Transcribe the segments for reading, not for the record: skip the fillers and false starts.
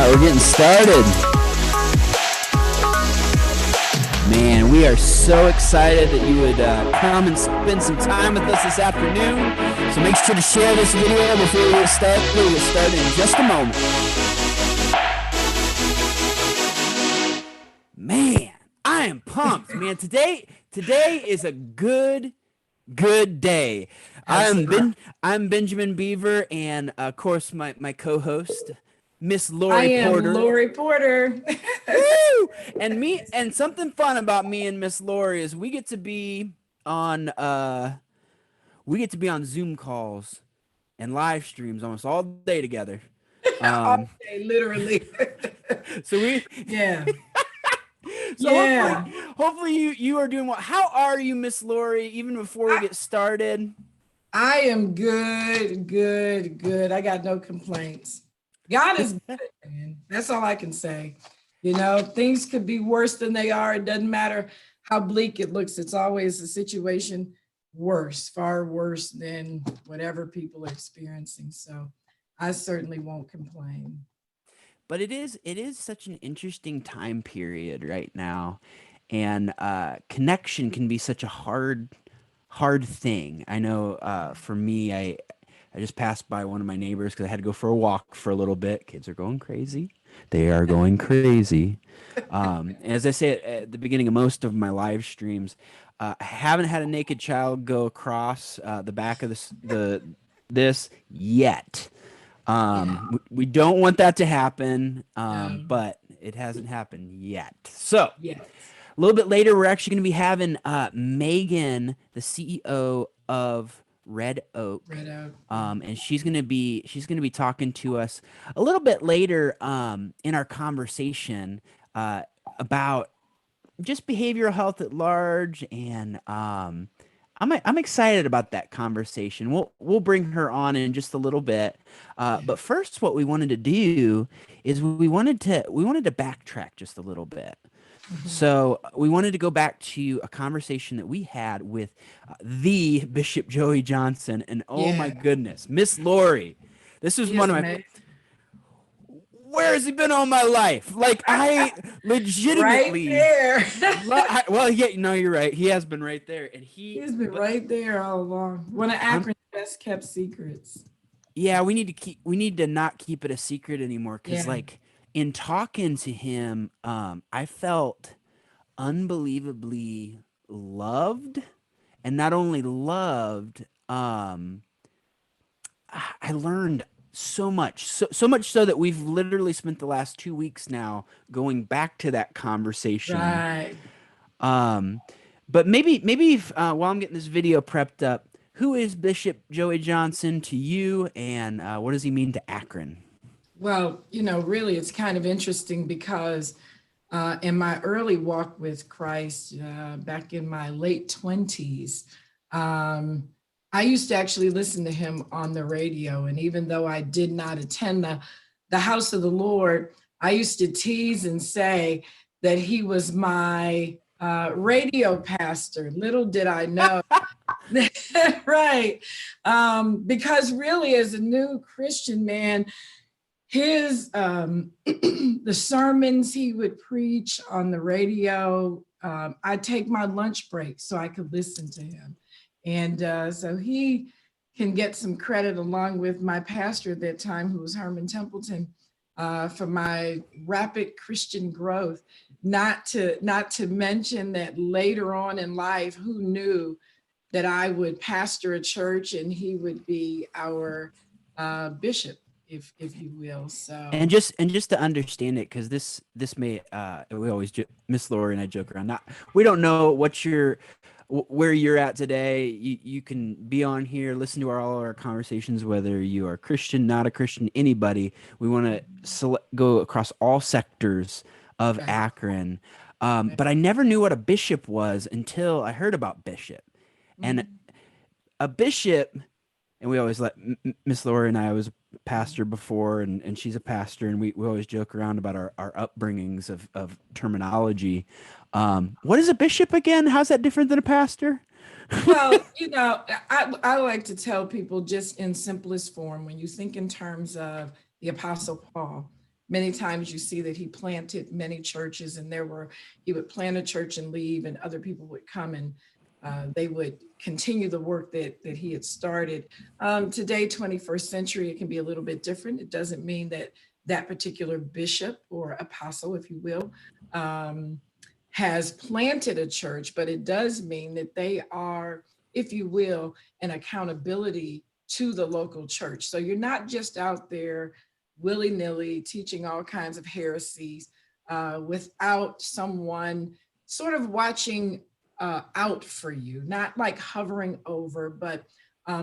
We're getting started. Man, we are so excited that you would come and spend some time with us this afternoon. So make sure to share this video before we get started. We'll get started in just a moment. Man, I am pumped, man. Today is a good day. I'm Benjamin Beaver, and of course my co-host, Miss Lori Porter. I am Lori Porter. Woo! And something fun about me and Miss Lori is we get to be on Zoom calls and live streams almost all day together. All day, literally. Yeah. So yeah. Hopefully you are doing well. How are you, Miss Lori? Even before we get started, I am good. I got no complaints. God is good, man. That's all I can say. You know, things could be worse than they are. It doesn't matter how bleak it looks. It's always a situation worse, far worse than whatever people are experiencing. So I certainly won't complain. But it is such an interesting time period right now, and connection can be such a hard thing. I know for me, I just passed by one of my neighbors because I had to go for a walk for a little bit. Kids are going crazy. They are going crazy. As I say at the beginning of most of my live streams, I haven't had a naked child go across the back of this yet. We don't want that to happen, but it hasn't happened yet. So, a little bit later, we're actually going to be having Megan, the CEO of Red Oak. And she's going to be talking to us a little bit later in our conversation about just behavioral health at large, and I'm excited about that conversation. We'll bring her on in just a little bit, but first, what we wanted to do is we wanted to backtrack just a little bit. So we wanted to go back to a conversation that we had with the Bishop Joey Johnson, and oh my goodness, Miss Lori, this was one of my. Amazing. Where has he been all my life? Like, I legitimately right there. well, yeah, no, you're right. He has been right there, and he's been right there all along. One of Akron's best kept secrets. Yeah, we need to not keep it a secret anymore, because like in talking to him, I felt unbelievably loved, and not only loved, I learned so much, so much so that we've literally spent the last 2 weeks now going back to that conversation. Right. But maybe while I'm getting this video prepped up, who is Bishop Joey Johnson to you, and what does he mean to Akron? Well, you know, really, it's kind of interesting because in my early walk with Christ, back in my late 20s, I used to actually listen to him on the radio. And even though I did not attend the house of the Lord, I used to tease and say that he was my radio pastor. Little did I know. Right. Because really, as a new Christian man, his the sermons he would preach on the radio, I'd take my lunch break so I could listen to him. And so he can get some credit, along with my pastor at that time, who was Herman Templeton, for my rapid Christian growth. Not to mention that later on in life, who knew that I would pastor a church and he would be our bishop, if you will. So and just to understand it, because this may we always Miss Lori and I joke around. We don't know where you're at today. You can be on here, listen to all our conversations, whether you are Christian, not a Christian, anybody. We want to go across all sectors of Akron. But I never knew what a bishop was until I heard about bishop. And a bishop, and we always let Miss Lori and I was a pastor before, and she's a pastor, and we always joke around about our upbringings of terminology. What is a bishop again? How's that different than a pastor? Well, you know, I like to tell people just in simplest form, when you think in terms of the Apostle Paul, many times you see that he planted many churches, and he would plant a church and leave, and other people would come and they would continue the work that he had started. Today, 21st century, it can be a little bit different. It doesn't mean that that particular bishop or apostle, if you will, has planted a church, but it does mean that they are, if you will, an accountability to the local church. So you're not just out there willy-nilly teaching all kinds of heresies without someone sort of watching out for you, not like hovering over, but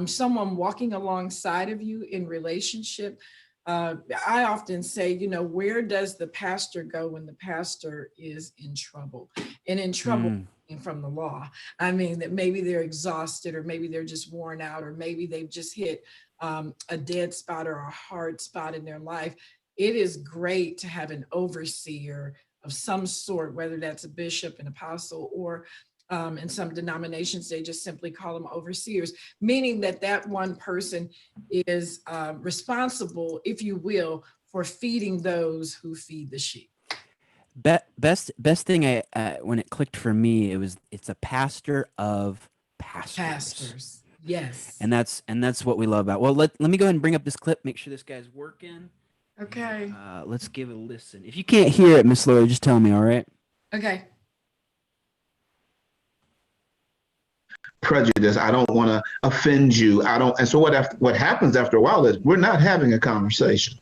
someone walking alongside of you in relationship. I often say, where does the pastor go when the pastor is in trouble? And in trouble from the law. I mean, that maybe they're exhausted, or maybe they're just worn out, or maybe they've just hit a dead spot or a hard spot in their life. It is great to have an overseer of some sort, whether that's a bishop, an apostle, or in some denominations, they just simply call them overseers, meaning that that one person is responsible, if you will, for feeding those who feed the sheep. Best thing when it clicked for me, it's a pastor of pastors. Pastors, yes. And that's what we love about. Well, let me go ahead and bring up this clip. Make sure this guy's working. Okay. Let's give it a listen. If you can't hear it, Miss Lori, just tell me. All right. Okay. Prejudice. I don't want to offend you. I don't. And so what happens after a while is we're not having a conversation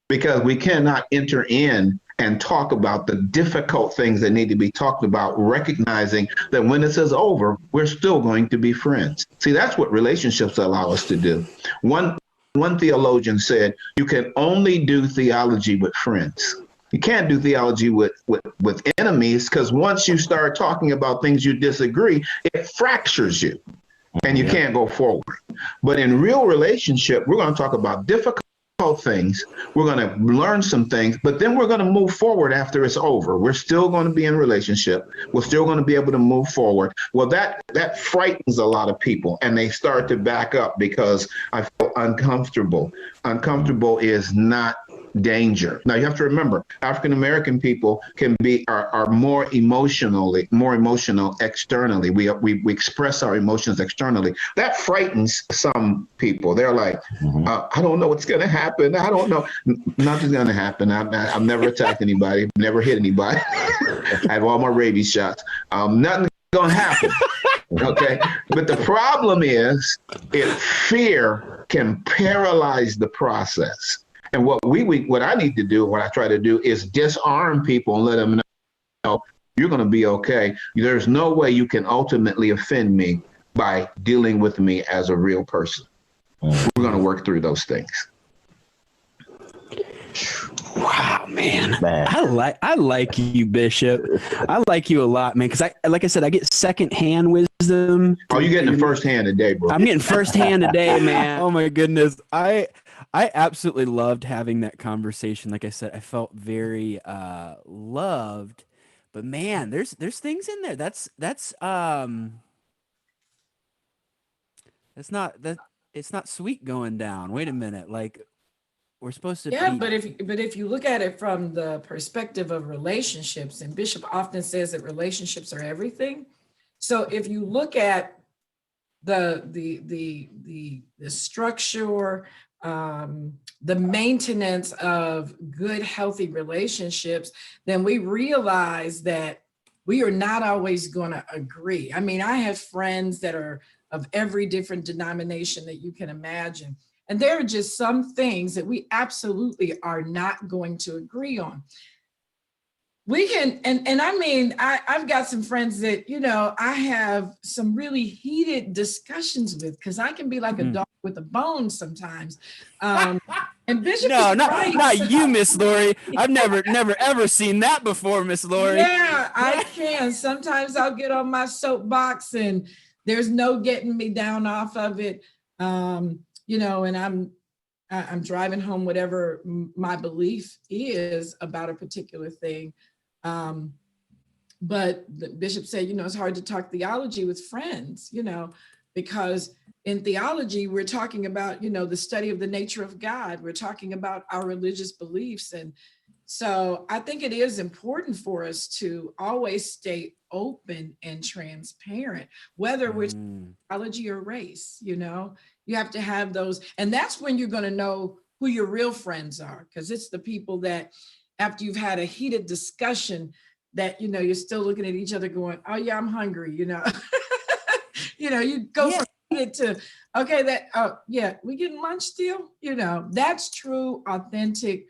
because we cannot enter in and talk about the difficult things that need to be talked about, recognizing that when this is over, we're still going to be friends. See, that's what relationships allow us to do. One theologian said, you can only do theology with friends. You can't do theology with enemies, because once you start talking about things you disagree, it fractures you and you can't go forward. But in real relationship, we're going to talk about difficult things. We're going to learn some things, but then we're going to move forward after it's over. We're still going to be in relationship. We're still going to be able to move forward. Well, that frightens a lot of people, and they start to back up because I feel uncomfortable. Uncomfortable is not danger. Now you have to remember, African American people are more emotional externally. We express our emotions externally. That frightens some people. They're like, I don't know what's going to happen. I don't know. Nothing's going to happen. I've never attacked anybody. Never hit anybody. I have all my rabies shots. Nothing's going to happen. Okay. But the problem is, if fear can paralyze the process. And what I need to do, what I try to do, is disarm people and let them know you're going to be okay. There's no way you can ultimately offend me by dealing with me as a real person. We're going to work through those things. Wow, man. I like you, Bishop. I like you a lot, man. Because like I said, I get secondhand wisdom. Oh, you're getting it firsthand today, bro. I'm getting firsthand today, man. Oh my goodness. I absolutely loved having that conversation. Like I said, I felt very loved. But man, there's things in there. That's it's not sweet going down. Wait a minute. Like, we're supposed to be. But if you look at it from the perspective of relationships, and Bishop often says that relationships are everything. So if you look at the structure, the maintenance of good, healthy relationships, then we realize that we are not always going to agree. I mean, I have friends that are of every different denomination that you can imagine. And there are just some things that we absolutely are not going to agree on. We can, and I mean, I've got some friends that, I have some really heated discussions with, because I can be like a dog with a bone sometimes. And Bishop not you, Miss Lori. I've never ever seen that before, Miss Lori. Yeah, I can. Sometimes I'll get on my soapbox and there's no getting me down off of it. And I'm driving home whatever my belief is about a particular thing. But the bishop said, it's hard to talk theology with friends, because in theology, we're talking about, the study of the nature of God. We're talking about our religious beliefs. And So I think it is important for us to always stay open and transparent, whether we're Mm. biology or race. You have to have those, and that's when you're going to know who your real friends are, because it's the people that after you've had a heated discussion that you're still looking at each other going, oh yeah, I'm hungry. You go Yeah. from heated to, okay, that, oh yeah, we getting lunch still. That's true authentic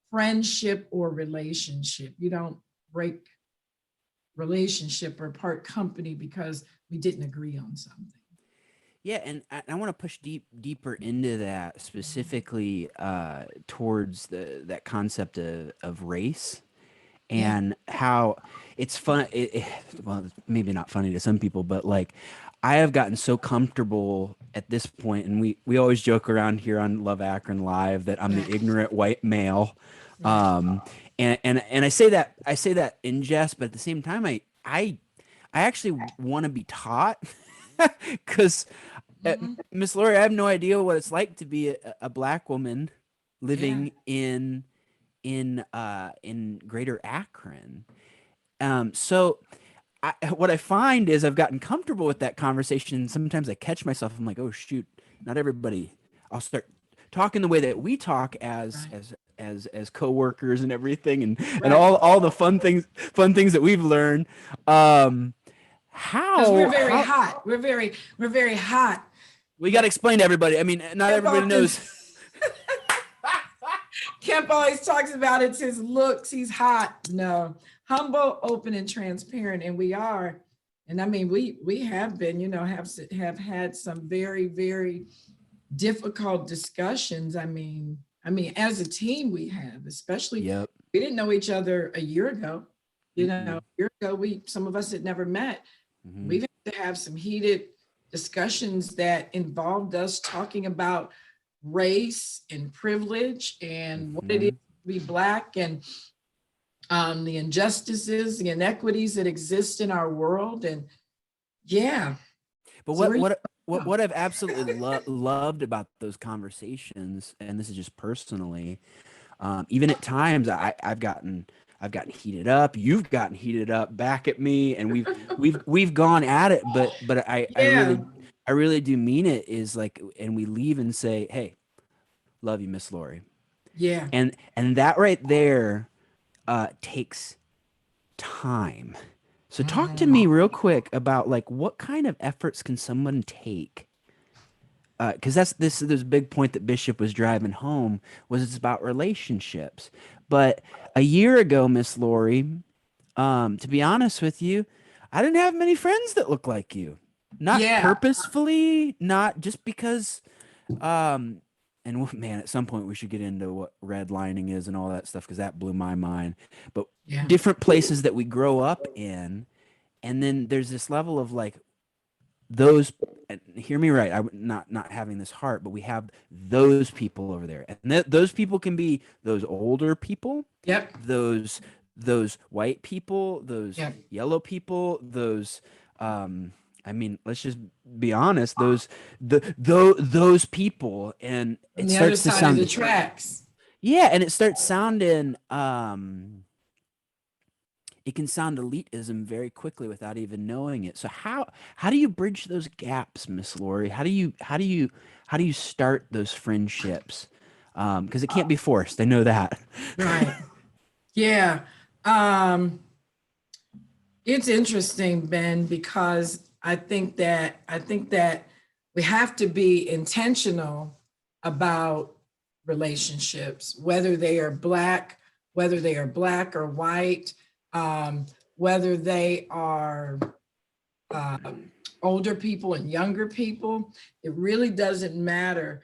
friendship or relationship. You don't break relationship or part company because we didn't agree on something. Yeah, and I want to push deeper into that, specifically towards that concept of race, Yeah. and how it's fun. Well, it's maybe not funny to some people, but like I have gotten so comfortable at this point, and we always joke around here on Love Akron Live that I'm the Right. ignorant white male. Right. Um, and I say that in jest, but at the same time, I actually want to be taught because Mhm. Miss Lori, I have no idea what it's like to be a black woman Yeah. living in Greater Akron. So what I find is I've gotten comfortable with that conversation. Sometimes I catch myself. I'm like, oh shoot, not everybody. I'll start talking the way that we talk as Right. coworkers and everything, and Right. all the fun things that we've learned. Um, Because we're how very how hot. We're very hot. we got to explain to everybody. I mean, not Kemp everybody often, knows. Kemp always talks about it's his looks. He's hot. No, humble, open, and transparent, and we are. And I mean, we have been, have had some very, very difficult discussions. I mean, as a team, we have, especially Yep. we didn't know each other a year ago. Mm-mm. A year ago, some of us had never met. Hmm. We've had to have some heated discussions that involved us talking about race and privilege and what it is Hmm. to be Black, and the injustices, the inequities that exist in our world. And yeah, But so what we're, what what what I've absolutely loved about those conversations, and this is just personally, even at times I've gotten heated up. You've gotten heated up back at me, and we've gone at it. But I yeah, really do mean it. Is like, and we leave and say, hey, love you, Miss Lori, yeah. and that right there takes time. So talk to Mhm. me real quick about like what kind of efforts can someone take, because this big point that Bishop was driving home was it's about relationships. But a year ago, Miss Lori, to be honest with you, I didn't have many friends that look like you. Not Yeah. purposefully, not just because. Um, and man, at some point we should get into what redlining is and all that stuff because that blew my mind. But Yeah. different places that we grow up in, and then there's this level of like those, and hear me right, not having this heart, but we have those people over there, and those people can be those older people, Yep. those white people, those Yep. yellow people, those I mean, let's just be honest, those people, and On it the other starts to side of the sound, tracks. yeah, and it starts sounding it can sound elitism very quickly without even knowing it. So how do you bridge those gaps, Miss Lori? How do you start those friendships? Because it can't be forced. I know that. Right. Yeah. Um, it's interesting, Ben, because I think that we have to be intentional about relationships, whether they are black or white, um, whether they are older people and younger people. It really doesn't matter.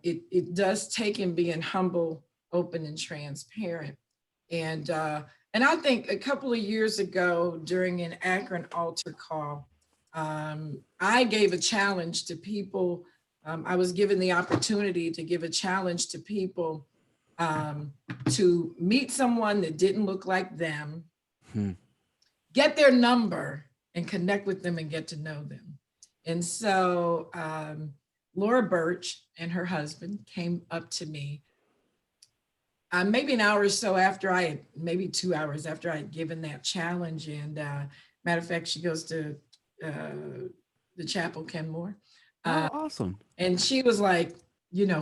It does take in being humble, open, and transparent. And I think a couple of years ago during an Akron altar call, I gave a challenge to people. I was given the opportunity to give a challenge to people um, to meet someone that didn't look like them, Hmm. get their number, and connect with them and get to know them. And so Laura Birch and her husband came up to me maybe an hour or so after maybe 2 hours after I had given that challenge. And matter of fact, she goes to the chapel, Kenmore. Oh, awesome. And she was like,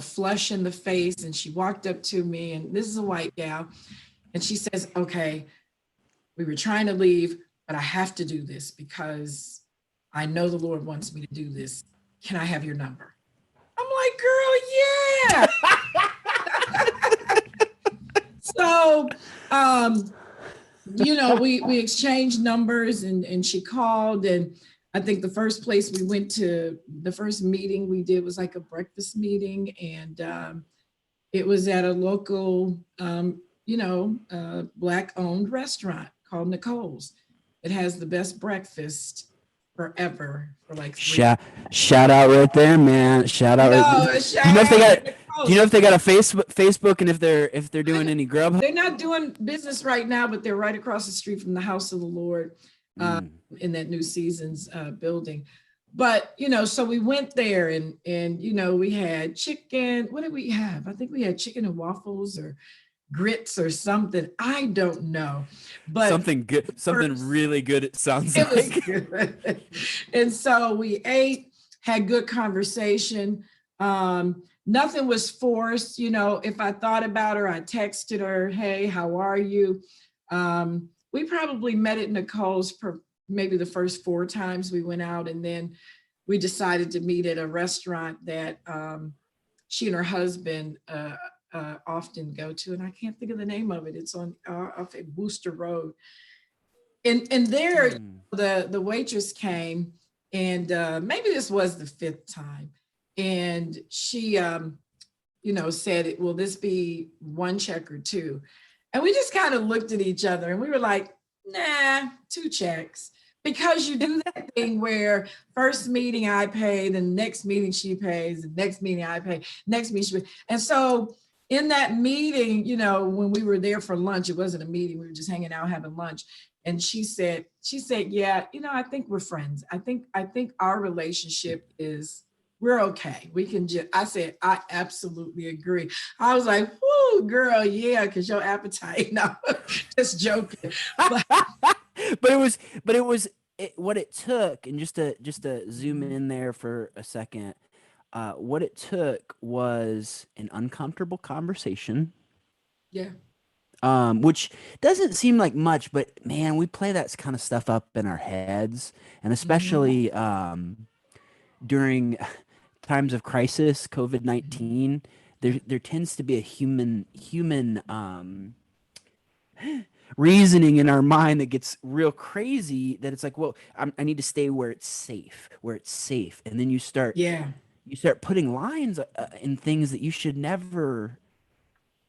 flush in the face. And she walked up to me, and this is a white gal. And she says, okay, we were trying to leave, but I have to do this because I know the Lord wants me to do this. Can I have your number? I'm like, girl, yeah. So, we exchanged numbers, and she called, and I think the first place we went to, the first meeting we did was like a breakfast meeting, and it was at a local, Black-owned restaurant called Nicole's. It has the best breakfast forever for like shout out right there, man. Shout out. Shout do you know if they out got? Do you know if they got a Facebook, and if they're doing any Grubhub? They're not doing business right now, but they're right across the street from the House of the Lord, in that New Seasons building. But so we went there, and we had chicken. What did we have? I think we had chicken and waffles or grits or something. I don't know, but something good, something really good. It sounds it like. was good. And so we ate, had good conversation. Nothing was forced. If I thought about her, I texted her, hey, how are you? We probably met at Nicole's maybe the first 4 times we went out. And then we decided to meet at a restaurant that she and her husband often go to. And I can't think of the name of it. It's on off at Booster Road. And there, the waitress came, and maybe this was the 5th time. And she, said, will this be 1 check or 2? And we just kind of looked at each other, and we were like, nah, 2 checks. Because you do that thing where first meeting I pay, the next meeting she pays, the next meeting I pay, next meeting she pays. And so in that meeting, when we were there for lunch, it wasn't a meeting, we were just hanging out having lunch. And she said, yeah, I think we're friends. I think our relationship is, we're okay. We can I said, I absolutely agree. I was like, whoo, girl, yeah, because your appetite. No, just joking. But it was what it took, and just to zoom in there for a second, what it took was an uncomfortable conversation. Yeah. Which doesn't seem like much, but man, we play that kind of stuff up in our heads, and especially during times of crisis, COVID-19, there tends to be a human reasoning in our mind that gets real crazy, that it's like, well, I need to stay where it's safe, and then you start putting lines in things that you should never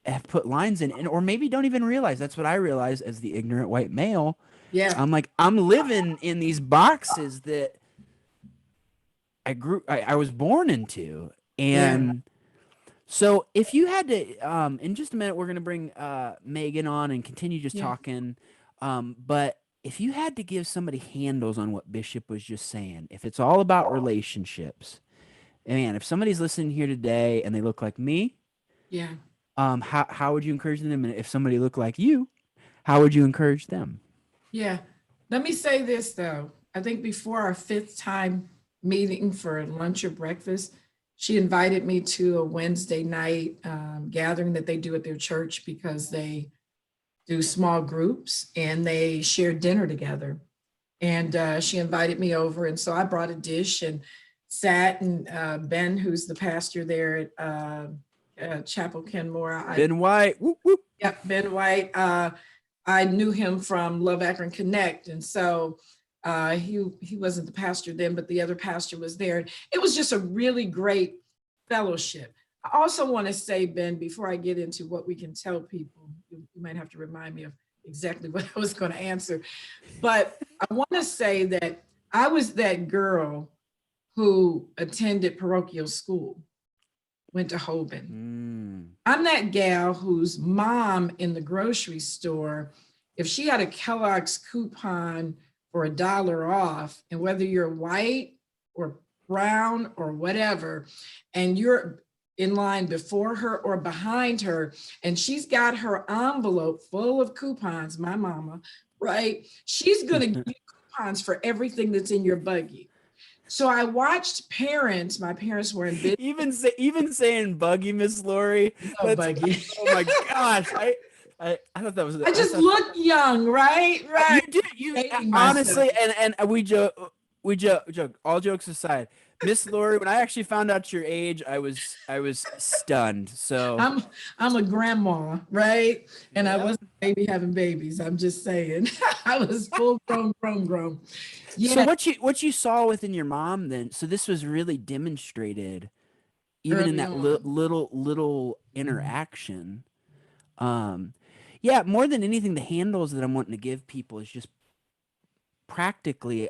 have put lines in, or maybe don't even realize. That's what I realized as the ignorant white male. Yeah. I'm like, I'm living in these boxes that I was born into. And so if you had to, in just a minute, we're going to bring Megan on and continue just talking. But if you had to give somebody handles on what Bishop was just saying, if it's all about relationships, man, if somebody's listening here today and they look like me, how would you encourage them? And if somebody looked like you, how would you encourage them? Yeah. Let me say this, though. I think before our 5th time meeting for lunch or breakfast, she invited me to a Wednesday night gathering that they do at their church, because they do small groups and they share dinner together. And she invited me over. And so I brought a dish and sat, and Ben, who's the pastor there at Chapel Kenmore. Ben White. Whoop, whoop. Yep, Ben White. I knew him from Love Akron Connect. And so he wasn't the pastor then, but the other pastor was there. It was just a really great fellowship. I also want to say, Ben, before I get into what we can tell people, you might have to remind me of exactly what I was going to answer. But I want to say that I was that girl who attended parochial school, went to Hoban. I'm that gal whose mom in the grocery store, if she had a Kellogg's coupon for $1 off, and whether you're white or brown or whatever, and in line before her or behind her, and she's got her envelope full of coupons, my mama, right? She's going to give you coupons for everything that's in your buggy. So I watched parents, my parents were in business. Even saying buggy, Miss Lori. No buggy. Oh my gosh. I thought that was I just look young, right? you Right. do you Dating honestly, myself. and we joke, all jokes aside, Miss Lori, when I actually found out your age, I was stunned. So I'm a grandma, right? And I yeah. wasn't a baby having babies. I'm just saying. I was full grown. So Yeah, what you saw within your mom then? So this was really demonstrated even in early that on. little Mhm. interaction. Um, yeah, more than anything, the handles that I'm wanting to give people is just practically.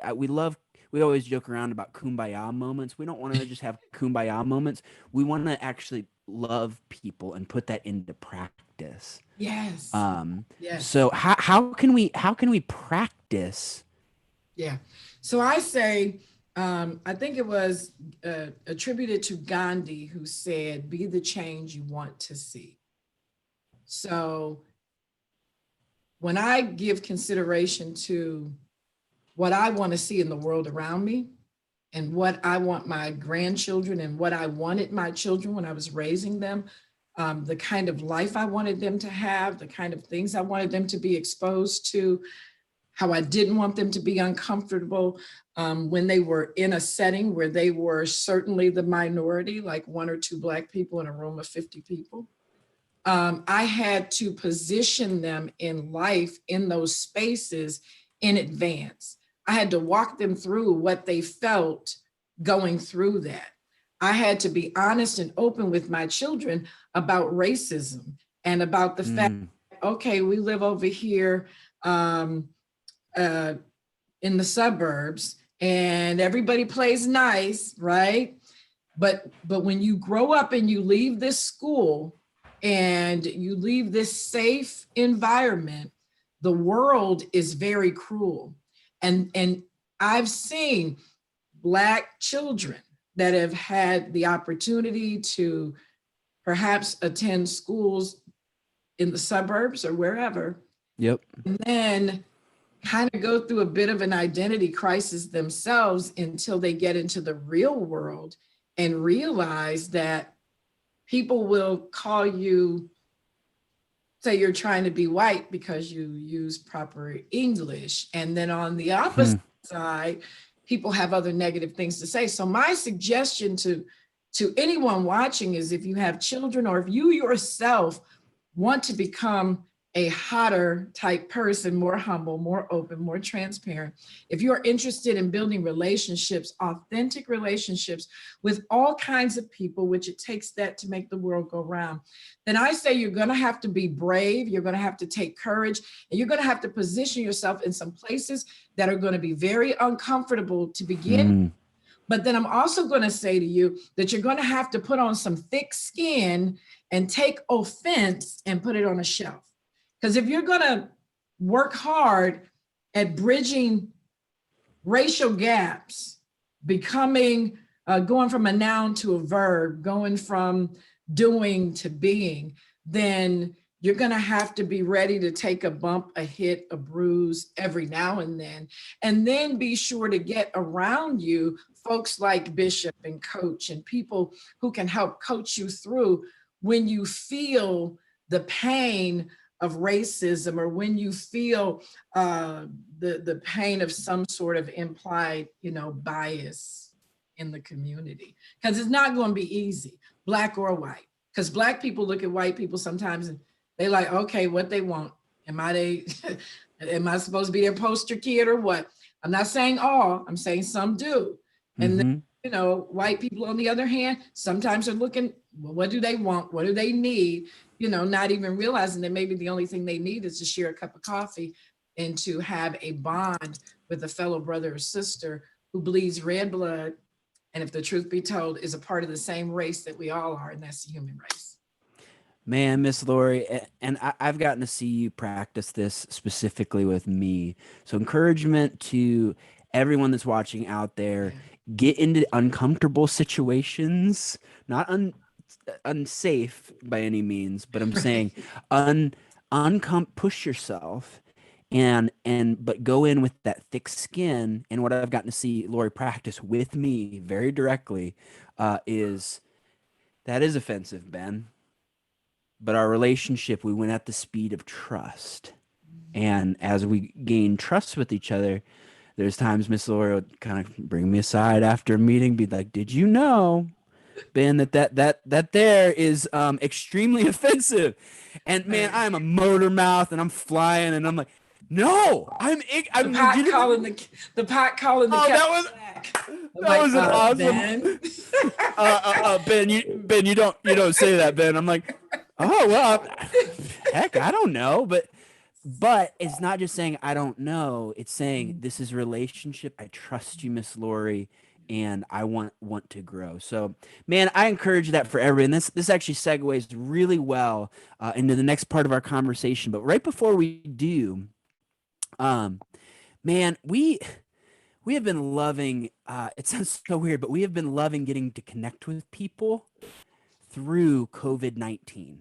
We always joke around about kumbaya moments. We don't want to just have kumbaya moments. We want to actually love people and put that into practice. Yes. Um, Yes. so how can we practice? Yeah. So I say, I think it was attributed to Gandhi, who said, "Be the change you want to see." So when I give consideration to what I want to see in the world around me, and what I want my grandchildren and what I wanted my children when I was raising them, the kind of life I wanted them to have, the kind of things I wanted them to be exposed to, how I didn't want them to be uncomfortable when they were in a setting where they were certainly the minority, like one or two Black people in a room of 50 people. I had to position them in life in those spaces in advance. I had to walk them through what they felt going through that. I had to be honest and open with my children about racism and about the fact, Mm, okay, we live over here um, uh, in the suburbs and everybody plays nice, right? But when you grow up and you leave this school and you leave this safe environment, the world is very cruel. And I've seen Black children that have had the opportunity to perhaps attend schools in the suburbs or wherever, yep. and then kind of go through a bit of an identity crisis themselves until they get into the real world and realize that people will call you, say you're trying to be white because you use proper English. And then on the Hmm. opposite side, people have other negative things to say. So my suggestion to anyone watching is, if you have children or if you yourself want to become a hotter type person, more humble, more open, more transparent, if you're interested in building relationships, authentic relationships with all kinds of people, which it takes that to make the world go round, then I say you're going to have to be brave. You're going to have to take courage, and you're going to have to position yourself in some places that are going to be very uncomfortable to begin. Mm, But then I'm also going to say to you that you're going to have to put on some thick skin and take offense and put it on a shelf. Because if you're going to work hard at bridging racial gaps, becoming, going from a noun to a verb, going from doing to being, then you're going to have to be ready to take a bump, a hit, a bruise every now and then be sure to get around you folks like Bishop and Coach and people who can help coach you through when you feel the pain of racism, or when you feel the pain of some sort of implied, bias in the community, because it's not going to be easy, Black or white. Because Black people look at white people sometimes and they like, okay, what they want. Am I supposed to be their poster kid or what? I'm not saying all, I'm saying some do. And then, mm-hmm. white people on the other hand, sometimes are looking, well, what do they want? What do they need? Not even realizing that maybe the only thing they need is to share a cup of coffee and to have a bond with a fellow brother or sister who bleeds red blood. And if the truth be told, is a part of the same race that we all are, and that's the human race. Man, Miss Lori, and I've gotten to see you practice this specifically with me. So encouragement to everyone that's watching out there: Yeah. get into uncomfortable situations, not unsafe by any means, but I'm saying push yourself but go in with that thick skin. And what I've gotten to see Lori practice with me very directly is that is offensive, Ben. But our relationship, we went at the speed of trust. And as we gain trust with each other, there's times Miss Laura would kind of bring me aside after a meeting, be like, "Did you know, Ben, that there is extremely offensive?" And man, I'm a motor mouth, and I'm flying, and I'm like, "No, I'm the pot legitimately." calling the pot calling the Oh, kettle that was black. I'm that like, was an awesome. Ben. Ben, you don't say that, Ben. I'm like, oh well, heck, I don't know, but it's not just saying I don't know. It's saying this is a relationship. I trust you, Miss Lori, and I want to grow. So, man, I encourage that for everyone. This actually segues really well into the next part of our conversation. But right before we do, man, we have been loving. It sounds so weird, but we have been loving getting to connect with people through COVID-19.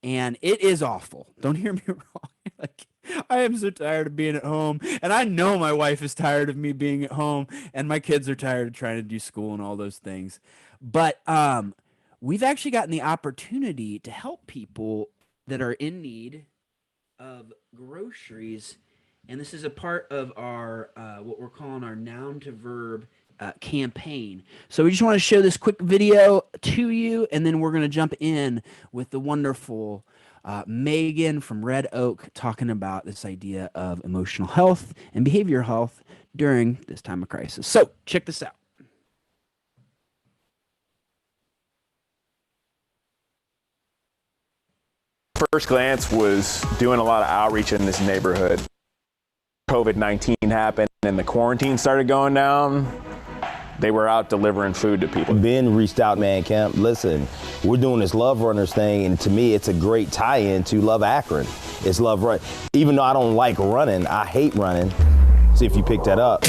And it is awful. Don't hear me wrong. Like, I am so tired of being at home, and I know my wife is tired of me being at home, and my kids are tired of trying to do school and all those things. But we've actually gotten the opportunity to help people that are in need of groceries, and this is a part of our what we're calling our noun to verb campaign. So we just want to show this quick video to you, and then we're going to jump in with the wonderful Megan from Red Oak talking about this idea of emotional health and behavioral health during this time of crisis. So check this out. First glance was doing a lot of outreach in this neighborhood. COVID-19 happened and the quarantine started going down. They were out delivering food to people. Ben reached out, man, Kemp, listen, we're doing this Love Runners thing, and to me, it's a great tie-in to Love Akron. It's Love Run. Even though I don't like running, I hate running. See if you picked that up.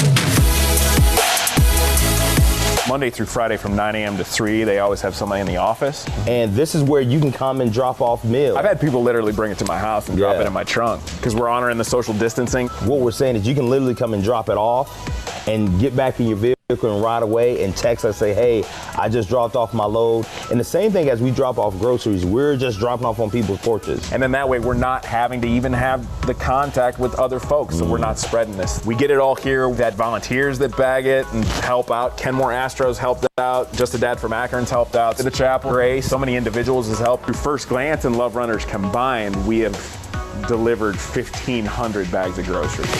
Monday through Friday from 9 a.m. to 3, they always have somebody in the office. And this is where you can come and drop off meals. I've had people literally bring it to my house and drop it in my trunk because we're honoring the social distancing. What we're saying is you can literally come and drop it off and get back in your vehicle and ride away and text us, say, hey, I just dropped off my load. And the same thing as we drop off groceries, we're just dropping off on people's porches. And then that way we're not having to even have the contact with other folks, so we're not spreading this. We get it all here. We've had volunteers that bag it and help out. Kenmore Astros helped out. Just a Dad from Akron's helped out. The Chapel Grace, so many individuals has helped. Through First Glance and Love Runners combined, we have delivered 1,500 bags of groceries.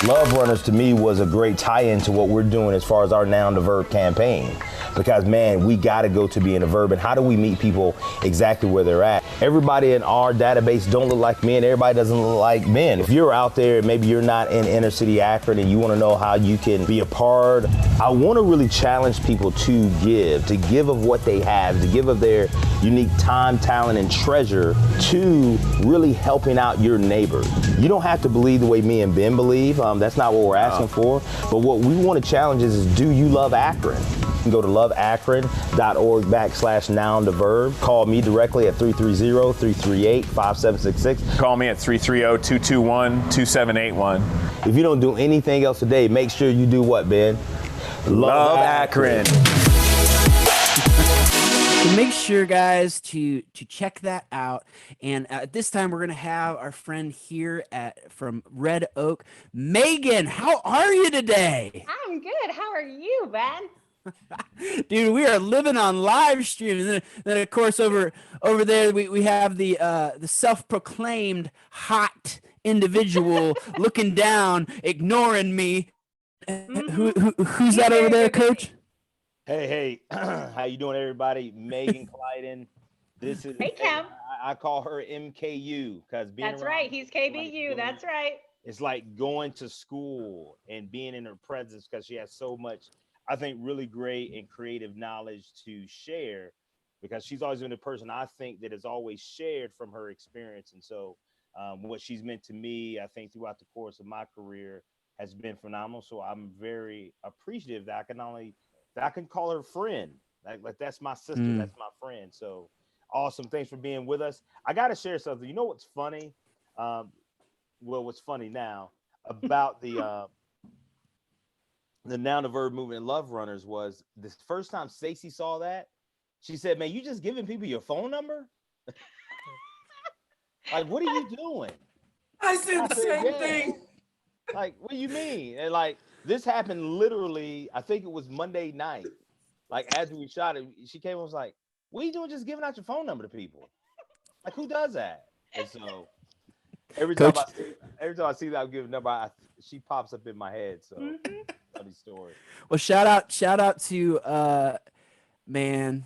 Love Runners to me was a great tie-in to what we're doing as far as our noun to verb campaign. Because man, we gotta go to being a verb, and how do we meet people exactly where they're at? Everybody in our database don't look like me, and everybody doesn't look like men. If you're out there, maybe you're not in inner city Akron and you wanna know how you can be a part, I wanna really challenge people to give of what they have, to give of their unique time, talent, and treasure to really helping out your neighbor. You don't have to believe the way me and Ben believe. That's not what we're asking for. But what we want to challenge is do you love Akron? You can go to loveakron.org/noun to verb. Call me directly at 330-338-5766. Call me at 330-221-2781. If you don't do anything else today, make sure you do what, Ben? Love Akron. So make sure, guys, to check that out. And at this time, we're gonna have our friend here from Red Oak, Megan. How are you today? I'm good. How are you, Ben? Dude, we are living on live stream, and then of course over there we have the self-proclaimed hot individual looking down, ignoring me. Who's that over there, Coach? Hey, how you doing, everybody? Megan Clyden. This is Hey, Cam. I call her MKU because That's right. He's KBU. That's right. It's like going to school and being in her presence because she has so much, I think, really great and creative knowledge to share, because she's always been a person I think that has always shared from her experience. And so what she's meant to me, I think, throughout the course of my career has been phenomenal. So I'm very appreciative that I can call her friend, Like that's my sister. Mm. That's my friend. So awesome. Thanks for being with us. I got to share something. You know what's funny? What's funny now about the Noun to Verb movement and Love Runners was the first time Stacy saw that, she said, "Man, you just giving people your phone number? Like, what are you doing?" I said the said, same "Yeah." thing. Like, what do you mean? And like, this happened literally, I think it was Monday night. Like, as we shot it, she came and was like, "What are you doing just giving out your phone number to people? Like, who does that?" And so every time Coach, I see that I'm giving number, she pops up in my head. So funny story. well, shout out to man,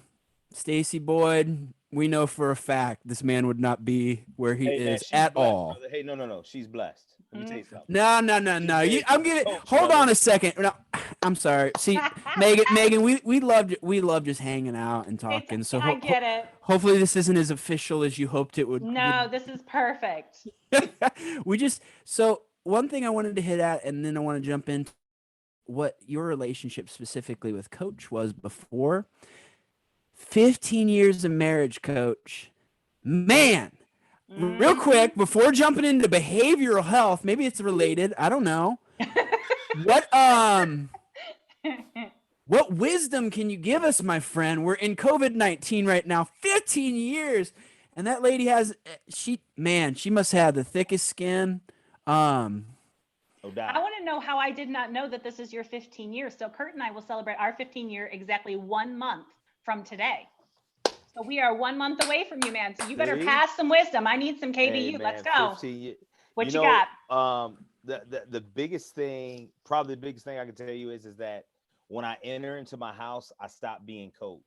Stacy Boyd. We know for a fact this man would not be where he Hey man, is she's at blessed, all. brother. Hey, no. She's blessed. Let me tell you something. No. I'm getting. Hold on a second. No, I'm sorry. See, Megan, we love just hanging out and talking. So I get it. hopefully this isn't as official as you hoped it would. No, this is perfect. So one thing I wanted to hit at, and then I want to jump into what your relationship specifically with Coach was before 15 years of marriage, Coach. Man, real quick before jumping into behavioral health, maybe it's related. I don't know. What wisdom can you give us, my friend? We're in COVID-19 right now. 15 years, and that lady has she must have the thickest skin. No doubt. I want to know how I did not know that this is your 15 years. So Kurt and I will celebrate our 15 year exactly 1 month from today. So we are 1 month away from you, man. So you better See? pass some wisdom. I need some KBU. Hey, man, Let's go. 15 years. What you got? The biggest thing, probably the biggest thing I can tell you is that when I enter into my house, I stop being coach.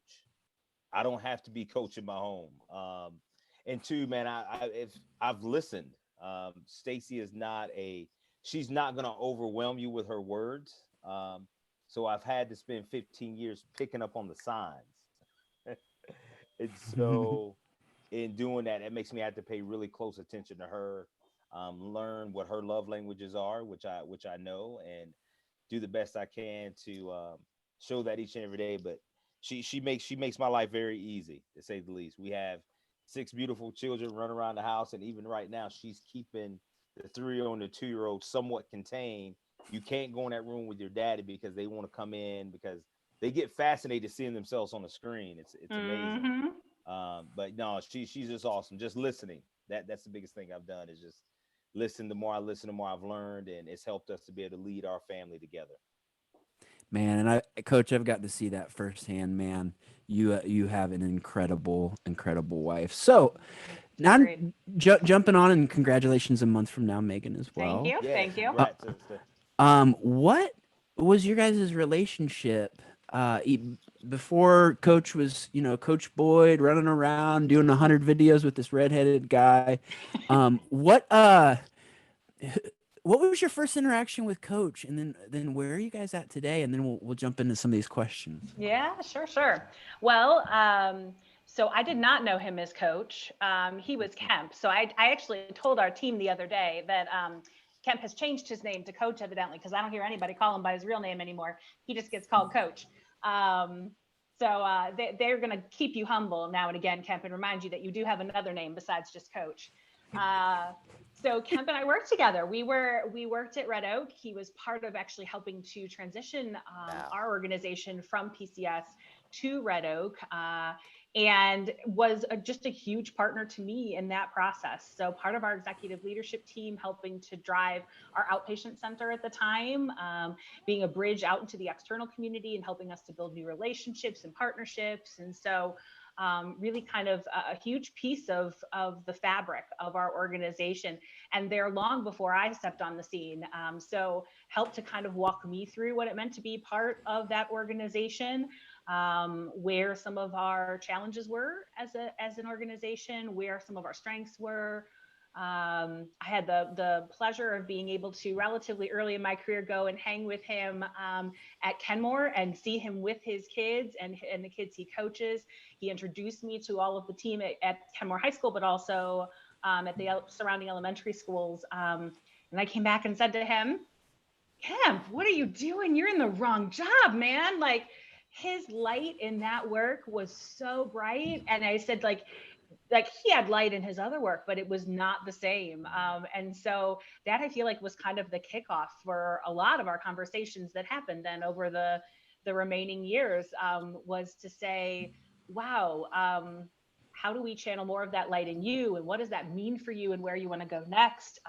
I don't have to be coach in my home. And two, man, if I've listened. Stacy is she's not gonna overwhelm you with her words. So I've had to spend 15 years picking up on the signs. And so in doing that, it makes me have to pay really close attention to her, learn what her love languages are, which I know, and do the best I can to show that each and every day. But she makes my life very easy, to say the least. We have 6 beautiful children running around the house, and even right now, she's keeping the 3-year-old and the 2-year-old somewhat contained. You can't go in that room with your daddy because they want to come in, because they get fascinated seeing themselves on the screen. It's amazing. But no, she's just awesome. Just listening. That's the biggest thing I've done, is just listen. The more I listen, the more I've learned, and it's helped us to be able to lead our family together. Man, and Coach, I've got to see that firsthand, man. You have an incredible wife. So now jumping on, and congratulations a month from now, Megan, as well. Thank you. Yeah, Thank you. congrats, sister. What was your guys' relationship before Coach was, Coach Boyd running around doing 100 videos with this redheaded guy? What was your first interaction with Coach, and then where are you guys at today? And then we'll jump into some of these questions. Yeah, sure. Well, so I did not know him as Coach. He was Kemp. So I actually told our team the other day that Kemp has changed his name to Coach, evidently, because I don't hear anybody call him by his real name anymore. He just gets called Coach. So they're going to keep you humble now and again, Kemp, and remind you that you do have another name besides just Coach. So Kemp and I worked together. We worked at Red Oak. He was part of actually helping to transition our organization from PCS to Red Oak, and was just a huge partner to me in that process. So part of our executive leadership team, helping to drive our outpatient center at the time, being a bridge out into the external community and helping us to build new relationships and partnerships. And so really kind of a huge piece of the fabric of our organization, and they're long before I stepped on the scene. So helped to kind of walk me through what it meant to be part of that organization, where some of our challenges were as an organization, where some of our strengths were. I had the pleasure of being able to relatively early in my career go and hang with him at Kenmore and see him with his kids and the kids he coaches. He introduced me to all of the team at Kenmore High School, but also at the surrounding elementary schools. And I came back and said to him, "Kemp, what are you doing? You're in the wrong job, man. Like, his light in that work was so bright. And I said, like he had light in his other work, but it was not the same. And so that I feel like was kind of the kickoff for a lot of our conversations that happened then over the remaining years, was to say, wow, how do we channel more of that light in you? And what does that mean for you and where you want to go next?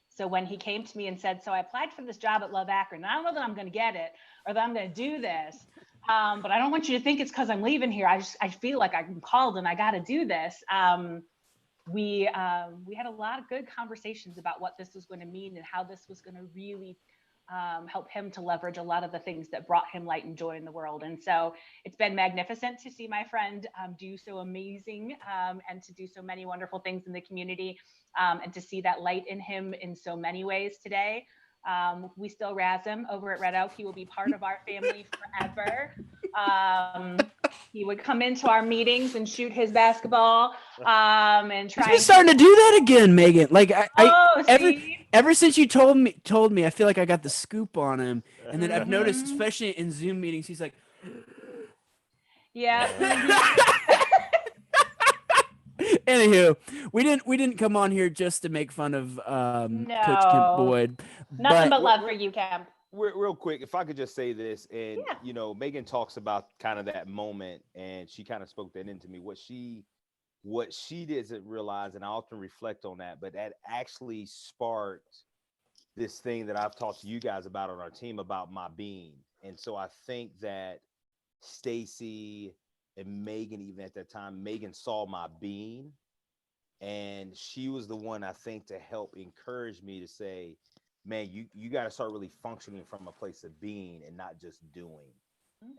So when he came to me and said, so I applied for this job at Love Akron, and I don't know that I'm going to get it or that I'm going to do this. But I don't want you to think it's because I'm leaving here. I feel like I'm called and I got to do this. We had a lot of good conversations about what this was going to mean and how this was going to really help him to leverage a lot of the things that brought him light and joy in the world. And so it's been magnificent to see my friend do so amazing and to do so many wonderful things in the community, and to see that light in him in so many ways today. We still razz him over at Red Oak. He will be part of our family forever. He would come into our meetings and shoot his basketball and try. He's starting to do that again, Megan. Like see? ever since you told me, I feel like I got the scoop on him. And then I've noticed, especially in Zoom meetings, he's like, yeah. Anywho, we didn't come on here just to make fun of Coach Kemp Boyd. Nothing but love for you, Kemp. Real quick, if I could just say this, and you know, Megan talks about kind of that moment, and she kind of spoke that into me. What she doesn't realize, and I often reflect on that, but that actually sparked this thing that I've talked to you guys about on our team about my being. And so I think that Stacy and Megan, even at that time, Megan saw my being, and she was the one, I think, to help encourage me to say, man, you got to start really functioning from a place of being and not just doing.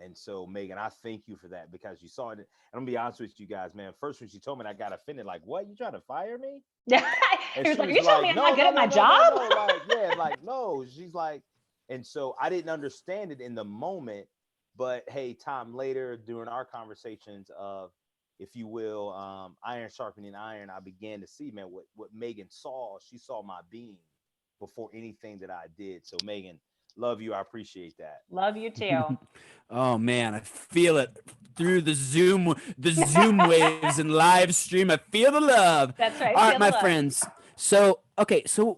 And so, Megan, I thank you for that, because you saw it. And I'm gonna be honest with you guys, man. First, when she told me, I got offended. Like, what? You trying to fire me? Yeah. He was like, you telling me I'm not good at my job? No. She's like, and so I didn't understand it in the moment. But hey, time later, during our conversations of, if you will, iron sharpening iron, I began to see, man, what Megan saw. She saw my being before anything that I did. So, Megan, love you. I appreciate that. Love you too. Oh man, I feel it through the Zoom waves and live stream. I feel the love. That's right. All right, my friends. So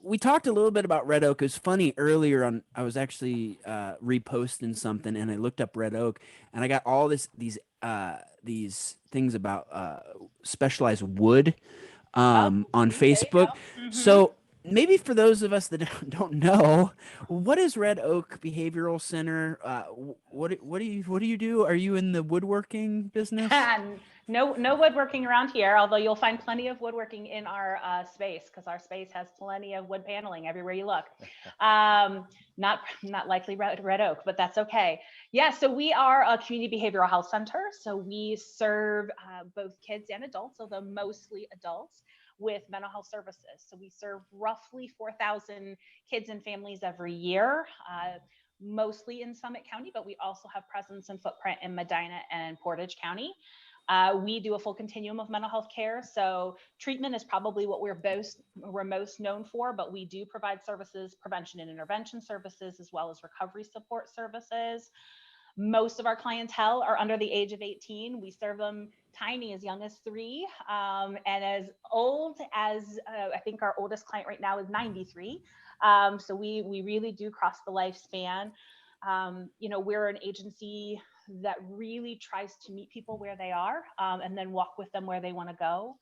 we talked a little bit about Red Oak. It was funny earlier on. I was actually reposting something, and I looked up Red Oak, and I got all these things about specialized wood on Facebook. So maybe for those of us that don't know, what is Red Oak Behavioral Center? What do you do? Are you in the woodworking business? No woodworking around here, although you'll find plenty of woodworking in our space, because our space has plenty of wood paneling everywhere you look. Not likely Red Oak, but that's okay. Yeah, so we are a community behavioral health center. So we serve both kids and adults, although mostly adults, with mental health services. So we serve roughly 4,000 kids and families every year, mostly in Summit County, but we also have presence and footprint in Medina and Portage County. We do a full continuum of mental health care. So treatment is probably what we're most known for, but we do provide services, prevention and intervention services, as well as recovery support services. Most of our clientele are under the age of 18. We serve them tiny, as young as 3, and as old as I think our oldest client right now is 93. So we really do cross the lifespan. We're an agency that really tries to meet people where they are, and then walk with them where they want to go.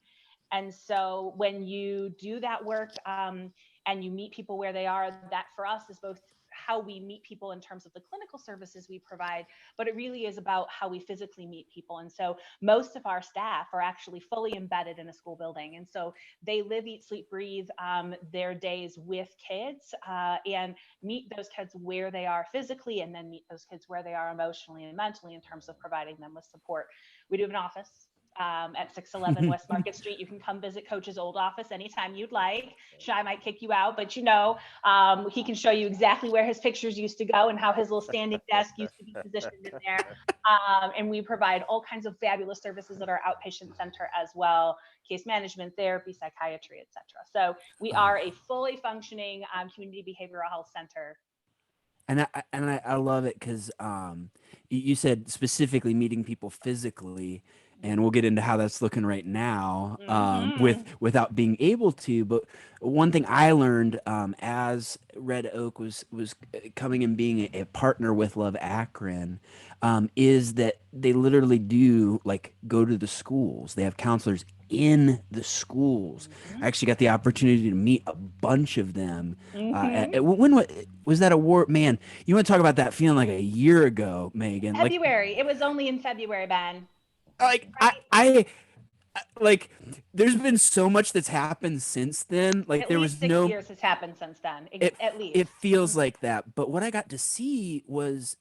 And so when you do that work and you meet people where they are, that for us is both how we meet people in terms of the clinical services we provide, but it really is about how we physically meet people. And so most of our staff are actually fully embedded in a school building. And so they live, eat, sleep, breathe their days with kids and meet those kids where they are physically, and then meet those kids where they are emotionally and mentally in terms of providing them with support. We do have an office at 611 West Market Street. You can come visit Coach's old office anytime you'd like. Shai might kick you out, but he can show you exactly where his pictures used to go and how his little standing desk used to be positioned in there. And we provide all kinds of fabulous services at our outpatient center as well: case management, therapy, psychiatry, etc. So we are a fully functioning community behavioral health center. And I love it because you said specifically meeting people physically, and we'll get into how that's looking right now Mm-hmm. without being able to. But one thing I learned as Red Oak was coming and being a partner with Love Akron is that they literally do like go to the schools. They have counselors in the schools. I actually got the opportunity to meet a bunch of them. Mm-hmm. When was that award? Man, you want to talk about that feeling like a year ago, Megan? Like, February. It was only in February, Ben. like I, Right? I, like, there's been so much that's happened since then. Like, At there least was 6 years has happened since then. it, At least. it feels like that. But what I got to see was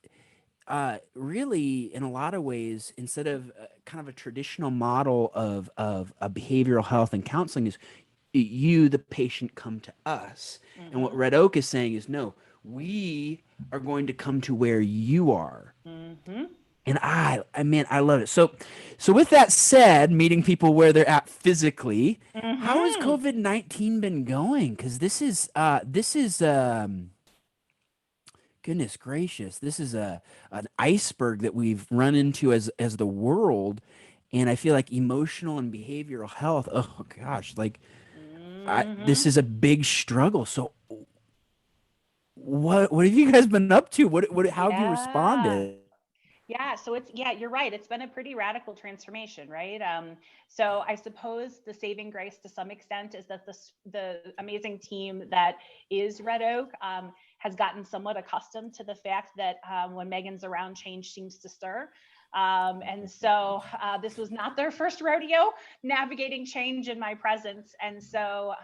really, in a lot of ways, instead of kind of a traditional model of a behavioral health and counseling, is you, the patient, come to us. And what Mm-hmm. Red Oak is saying is, no, we are going to come to where you are. Mm-hmm. And I mean, I love it. So with that said, meeting people where they're at physically, how has Mm-hmm. COVID-19 been going? Because this is goodness gracious, this is an iceberg that we've run into as the world, and I feel like emotional and behavioral health. Oh gosh, like Mm-hmm. this is a big struggle. So what have you guys been up to? What how have you Yeah. responded? Yeah, so yeah, you're right. It's been a pretty radical transformation, right? So I suppose the saving grace to some extent is that the amazing team that is Red Oak has gotten somewhat accustomed to the fact that when Megan's around, change seems to stir. And so this was not their first rodeo navigating change in my presence. And so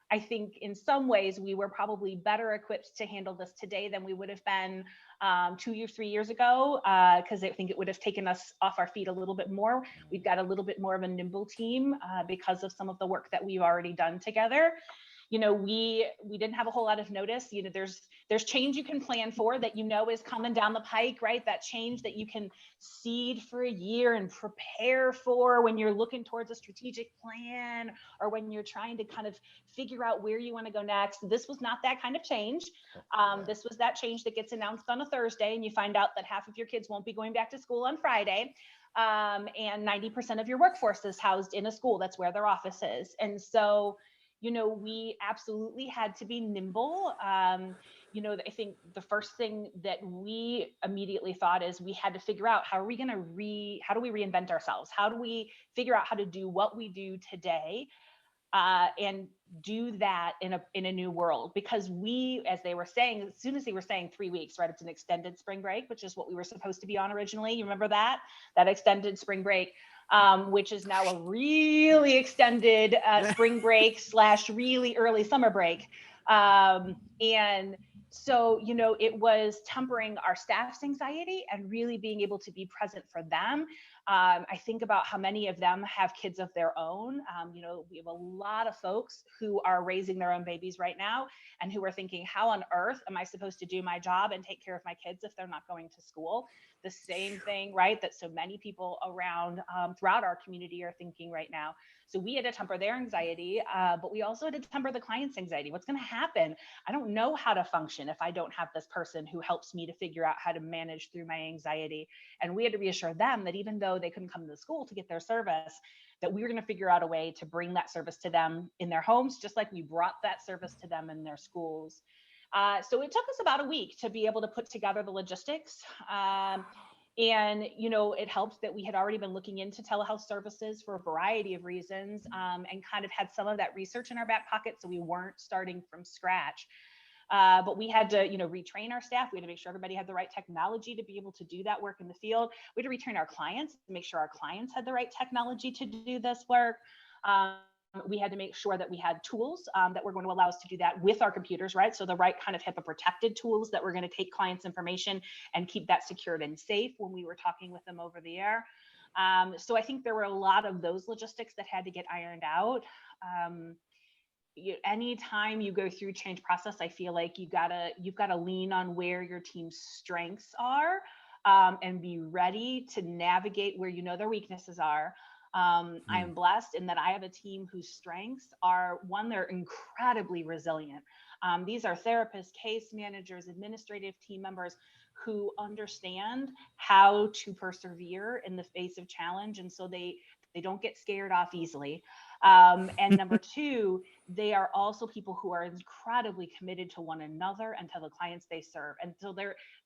I think in some ways we were probably better equipped to handle this today than we would have been 2 or 3 years ago, because I think it would have taken us off our feet a little bit more. We've got a little bit more of a nimble team because of some of the work that we've already done together. We didn't have a whole lot of notice. There's change you can plan for that is coming down the pike, right? That change that you can seed for a year and prepare for when you're looking towards a strategic plan or when you're trying to kind of figure out where you want to go next. This was not that kind of change. This was that change that gets announced on a Thursday and you find out that half of your kids won't be going back to school on Friday. And 90% of your workforce is housed in a school. That's where their office is. And so we absolutely had to be nimble. I think the first thing that we immediately thought is we had to figure out how do we reinvent ourselves? How do we figure out how to do what we do today and do that in a new world? Because as soon as they were saying 3 weeks, right? It's an extended spring break, which is what we were supposed to be on originally. You remember that extended spring break, which is now a really extended spring break / really early summer break. And so, it was tempering our staff's anxiety and really being able to be present for them. I think about how many of them have kids of their own. We have a lot of folks who are raising their own babies right now and who are thinking, how on earth am I supposed to do my job and take care of my kids if they're not going to school? The same thing, right, that so many people around throughout our community are thinking right now. So we had to temper their anxiety, but we also had to temper the client's anxiety. What's going to happen? I don't know how to function if I don't have this person who helps me to figure out how to manage through my anxiety. And we had to reassure them that even though they couldn't come to the school to get their service, that we were going to figure out a way to bring that service to them in their homes, just like we brought that service to them in their schools. So it took us about a week to be able to put together the logistics. And, it helped that we had already been looking into telehealth services for a variety of reasons and kind of had some of that research in our back pocket. So we weren't starting from scratch. But we had to, retrain our staff. We had to make sure everybody had the right technology to be able to do that work in the field. We had to retrain our clients to make sure our clients had the right technology to do this work. We had to make sure that we had tools that were going to allow us to do that with our computers, right? So the right kind of HIPAA protected tools that were going to take clients' information and keep that secured and safe when we were talking with them over the air. So I think there were a lot of those logistics that had to get ironed out. Anytime you go through change process, I feel like you've got to lean on where your team's strengths are and be ready to navigate where their weaknesses are. I am blessed in that I have a team whose strengths are, one, they're incredibly resilient. These are therapists, case managers, administrative team members who understand how to persevere in the face of challenge. And so they don't get scared off easily. And number two, they are also people who are incredibly committed to one another and to the clients they serve. And so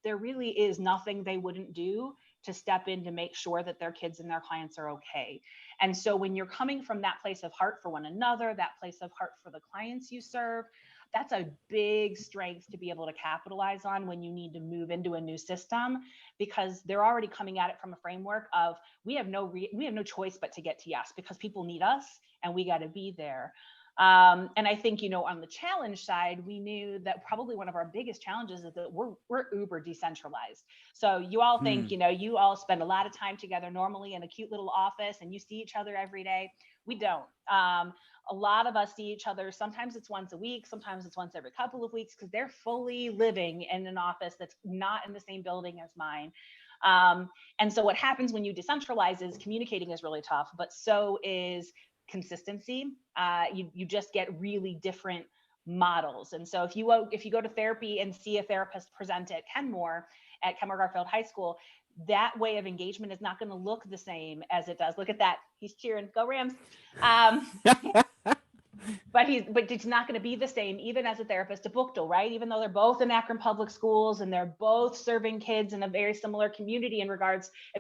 there really is nothing they wouldn't do to step in to make sure that their kids and their clients are okay. And so when you're coming from that place of heart for one another, that place of heart for the clients you serve, that's a big strength to be able to capitalize on when you need to move into a new system, because they're already coming at it from a framework of we have no choice but to get to yes, because people need us and we got to be there. And I think, on the challenge side, we knew that probably one of our biggest challenges is that we're uber decentralized. So you all think, you all spend a lot of time together normally in a cute little office and you see each other every day. We don't. A lot of us see each other. Sometimes it's once a week. Sometimes it's once every couple of weeks, because they're fully living in an office that's not in the same building as mine. And so what happens when you decentralize is communicating is really tough, but so is consistency. You just get really different models. And so if you go to therapy and see a therapist present at Kenmore Garfield High School, that way of engagement is not going to look the same as it does. Look at that. He's cheering. Go Rams. But it's not going to be the same, even as a therapist at Bookdale, right? Even though they're both in Akron Public Schools and they're both serving kids in a very similar community in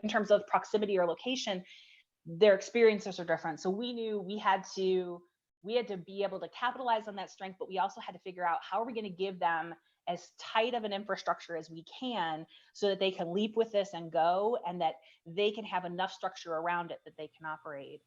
terms of proximity or location, their experiences are different. So we knew we had to be able to capitalize on that strength, but we also had to figure out how are we going to give them as tight of an infrastructure as we can so that they can leap with this and go, and that they can have enough structure around it that they can operate.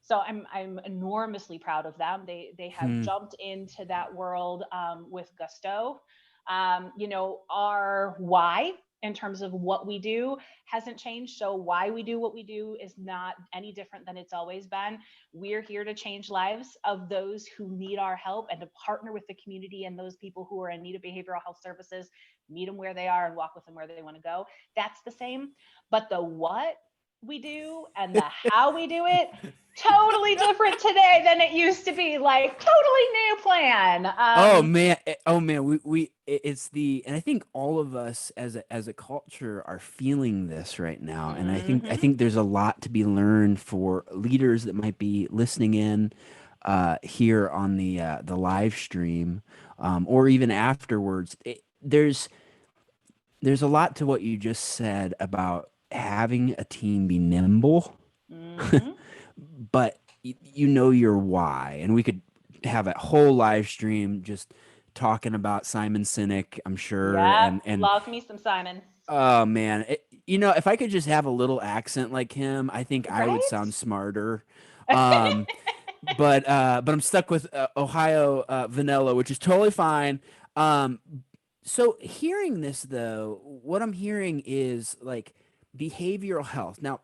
So I'm enormously proud of them. They have jumped into that world with gusto. Our why in terms of what we do hasn't changed. So why we do what we do is not any different than it's always been. We're here to change lives of those who need our help and to partner with the community and those people who are in need of behavioral health services, meet them where they are and walk with them where they want to go. That's the same. But the what we do and the how we do it, totally different today than it used to be. Like totally new plan. Oh man, and I think all of us as a culture are feeling this right now, and I think there's a lot to be learned for leaders that might be listening in here on the live stream, or even afterwards. There's a lot to what you just said about having a team be nimble, but your why. And we could have a whole live stream just talking about Simon Sinek, I'm sure. Yeah, and love me some Simon. Oh man, if I could just have a little accent like him, I think I would sound smarter. But I'm stuck with Ohio vanilla, which is totally fine. So hearing this though, what I'm hearing is like behavioral health. Now,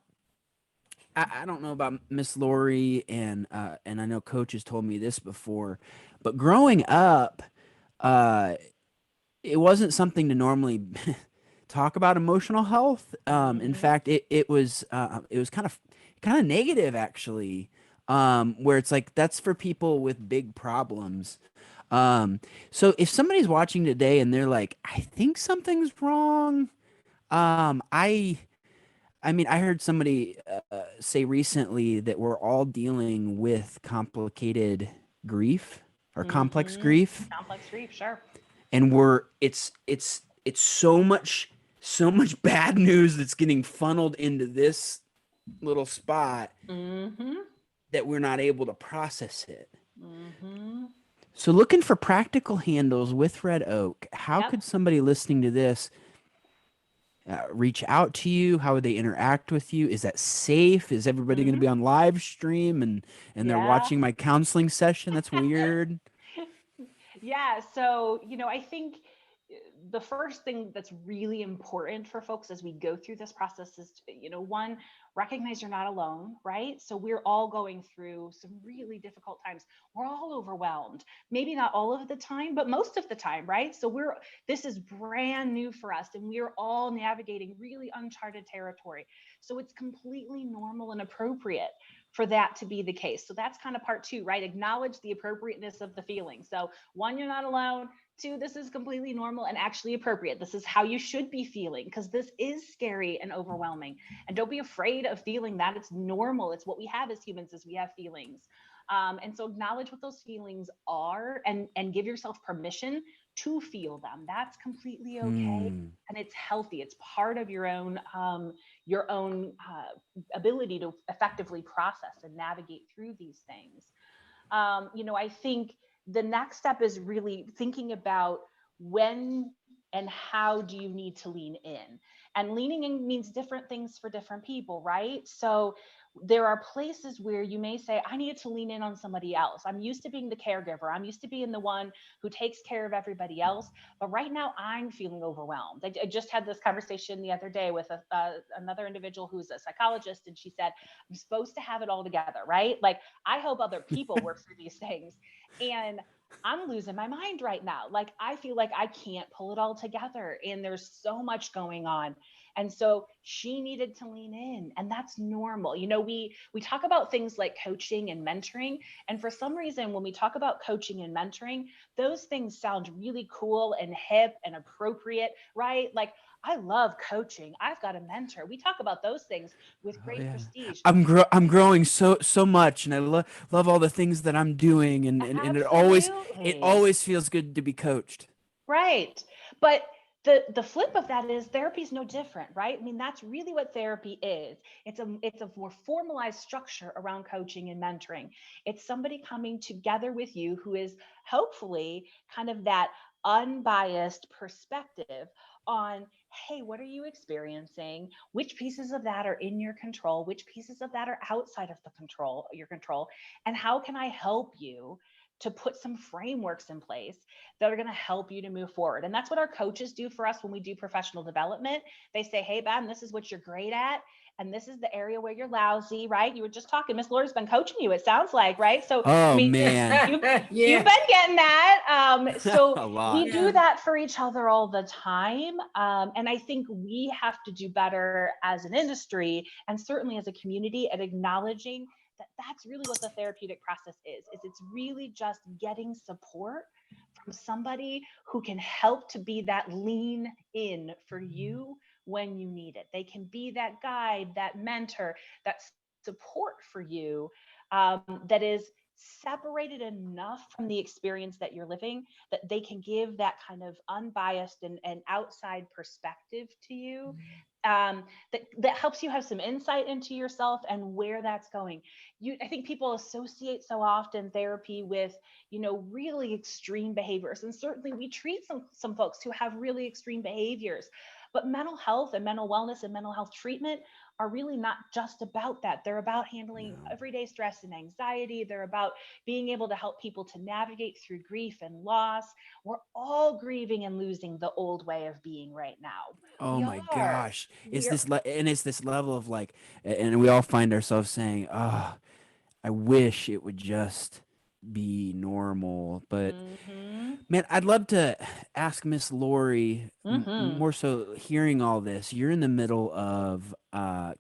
I don't know about Miss Lori, and I know Coach has told me this before, but growing up, it wasn't something to normally talk about emotional health. In fact, it was kind of negative actually, where it's like that's for people with big problems. So if somebody's watching today and they're like, I think something's wrong, I mean, I heard somebody say recently that we're all dealing with complicated grief or complex grief. Complex grief, sure. And it's so much bad news that's getting funneled into this little spot that we're not able to process it. So looking for practical handles with Red Oak, how could somebody listening to this reach out to you? How would they interact with you? Is that safe? Is everybody going to be on live stream and they're watching my counseling session? That's weird. Yeah. So, I think the first thing that's really important for folks as we go through this process is, one, recognize you're not alone, right? So we're all going through some really difficult times. We're all overwhelmed, maybe not all of the time, but most of the time, right? So this is brand new for us, and we're all navigating really uncharted territory. So it's completely normal and appropriate for that to be the case. So that's kind of part two, right? Acknowledge the appropriateness of the feeling. So one, you're not alone. Two, this is completely normal and actually appropriate. This is how you should be feeling, because this is scary and overwhelming. And don't be afraid of feeling that. It's normal. It's what we have as humans, is we have feelings. And so acknowledge what those feelings are, and give yourself permission to feel them. That's completely okay. And it's healthy. It's part of your own ability to effectively process and navigate through these things. I think the next step is really thinking about when and how do you need to lean in. And leaning in means different things for different people, right? So there are places where you may say, I need to lean in on somebody else. I'm used to being the caregiver. I'm used to being the one who takes care of everybody else. But right now I'm feeling overwhelmed. I just had this conversation the other day with another individual who's a psychologist. And she said, I'm supposed to have it all together, right? Like, I hope other people work through these things. And I'm losing my mind right now. Like, I feel like I can't pull it all together, and there's so much going on. And so she needed to lean in, and that's normal. We talk about things like coaching and mentoring. And for some reason, when we talk about coaching and mentoring, those things sound really cool and hip and appropriate, right? Like, I love coaching. I've got a mentor. We talk about those things with great prestige. I'm growing so much, and I love all the things that I'm doing, and it Absolutely. always feels good to be coached. Right. But the flip of that is therapy is no different, right? I mean, that's really what therapy is. It's a more formalized structure around coaching and mentoring. It's somebody coming together with you who is hopefully kind of that unbiased perspective on, hey, what are you experiencing? Which pieces of that are in your control? Which pieces of that are outside of your control? And how can I help you to put some frameworks in place that are going to help you to move forward? And that's what our coaches do for us when we do professional development. They say, hey, Ben, this is what you're great at, and this is the area where you're lousy, right? You were just talking, Miss Lori's been coaching you, it sounds like, right? So, I Oh mean, man, you've been getting that. So a lot. we do that for each other all the time. And I think we have to do better as an industry, and certainly as a community, at acknowledging that that's really what the therapeutic process is it's really just getting support from somebody who can help to be that lean in for you when you need it. They can be that guide, that mentor, that support for you, that is separated enough from the experience that you're living that they can give that kind of unbiased and outside perspective to you, that helps you have some insight into yourself and where that's going. I think people associate so often therapy with, really extreme behaviors. And certainly we treat some folks who have really extreme behaviors, but mental health and mental wellness and mental health treatment are really not just about that. They're about handling everyday stress and anxiety. They're about being able to help people to navigate through grief and loss. We're all grieving and losing the old way of being right now. Oh We my are. gosh, We are. it's this level of like, and we all find ourselves saying, "Oh, I wish it would just be normal." But Mm-hmm. man, I'd love to ask Miss Lori, Mm-hmm. more so hearing all this. You're in the middle of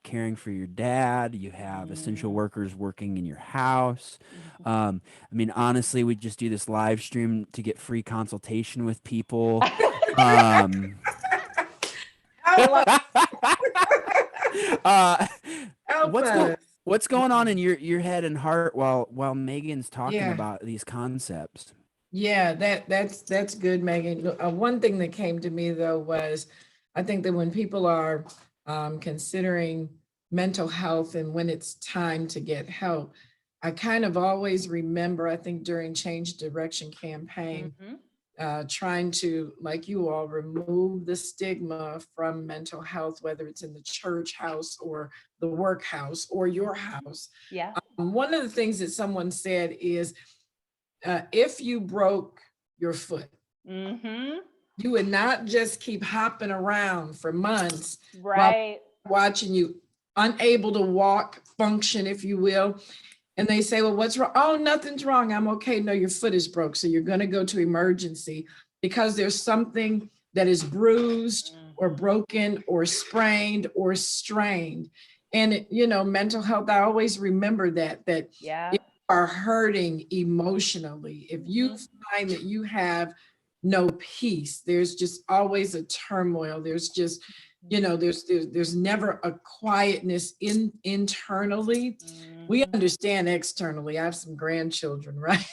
caring for your dad. You have essential workers working in your house. I mean, honestly, we just do this live stream to get free consultation with people. Um, uh, Help what's us. what's going on in your head and heart while Megan's talking Yeah. about these concepts? Yeah, that's good, Megan. One thing that came to me though was, I think that when people are considering mental health and when it's time to get help, I kind of always remember, I think during Change Direction campaign, trying to, like you all, remove the stigma from mental health, whether it's in the church house or the workhouse or your house. Yeah. One of the things that someone said is, if you broke your foot, Mm-hmm. You would not just keep hopping around for months while Right. watching you unable to walk, function, if you will. And they say, well, what's wrong? Oh, nothing's wrong. I'm okay. No, your foot is broke. So you're going to go to emergency because there's something that is bruised or broken or sprained or strained. And, mental health, I always remember that Yeah. if you are hurting emotionally, if you find that you have no peace, there's just always a turmoil. There's just, there's never a quietness internally. We understand externally. I have some grandchildren, right?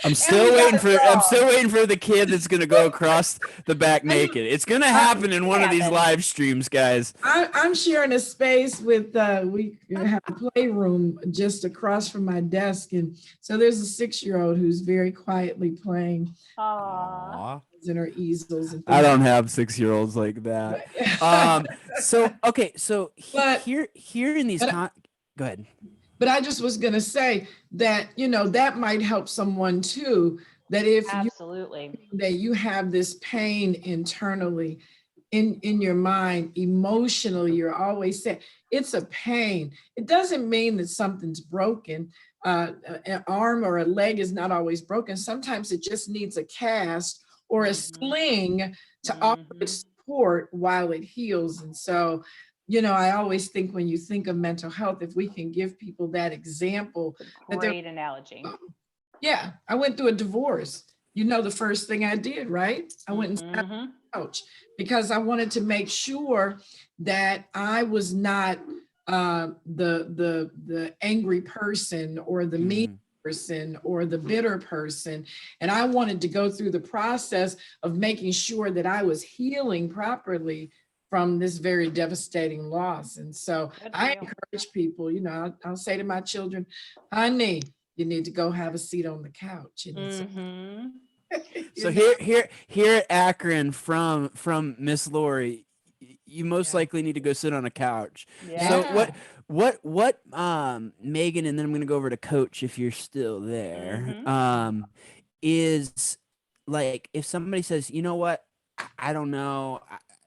I'm And still we got waiting a for I'm still waiting for the kid that's gonna go across the back naked. It's gonna happen in one of these live streams, guys. I'm sharing a space with we have a playroom just across from my desk, and so there's a 6-year-old who's very quietly playing Aw. in her easels and I things. don't have 6-year-olds like that. So okay, so But- here in these go ahead. But I just was going to say that, that might help someone too, that if Absolutely. that you have this pain internally in your mind, emotionally, you're always saying it's a pain. It doesn't mean that something's broken. An arm or a leg is not always broken. Sometimes it just needs a cast or a sling to offer it support while it heals. And so, I always think when you think of mental health, if we can give people that example. Great analogy. Yeah, I went through a divorce. The first thing I did, right? I went and sat on the couch because I wanted to make sure that I was not the angry person or the mean person or the bitter person. And I wanted to go through the process of making sure that I was healing properly from this very devastating loss. And so I encourage people, I'll say to my children, honey, you need to go have a seat on the couch. And So here at Akron from Miss Lori, you most likely need to go sit on a couch. Yeah. So what Megan, and then I'm gonna go over to Coach if you're still there. Is like if somebody says, you know what, I don't know,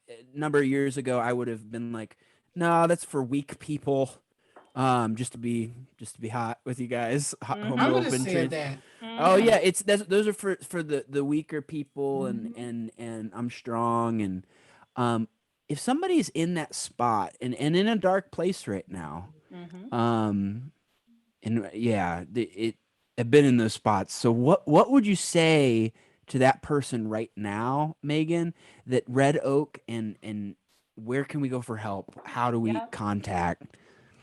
a number of years ago I would have been like, no, that's for weak people. Just to be hot with you guys. I would have said that. Oh yeah, those are for the weaker people, and I'm strong, and if somebody's in that spot and in a dark place right now, and yeah, I've been in those spots. So what would you say to that person right now, Megan? That Red Oak and where can we go for help? How do we contact?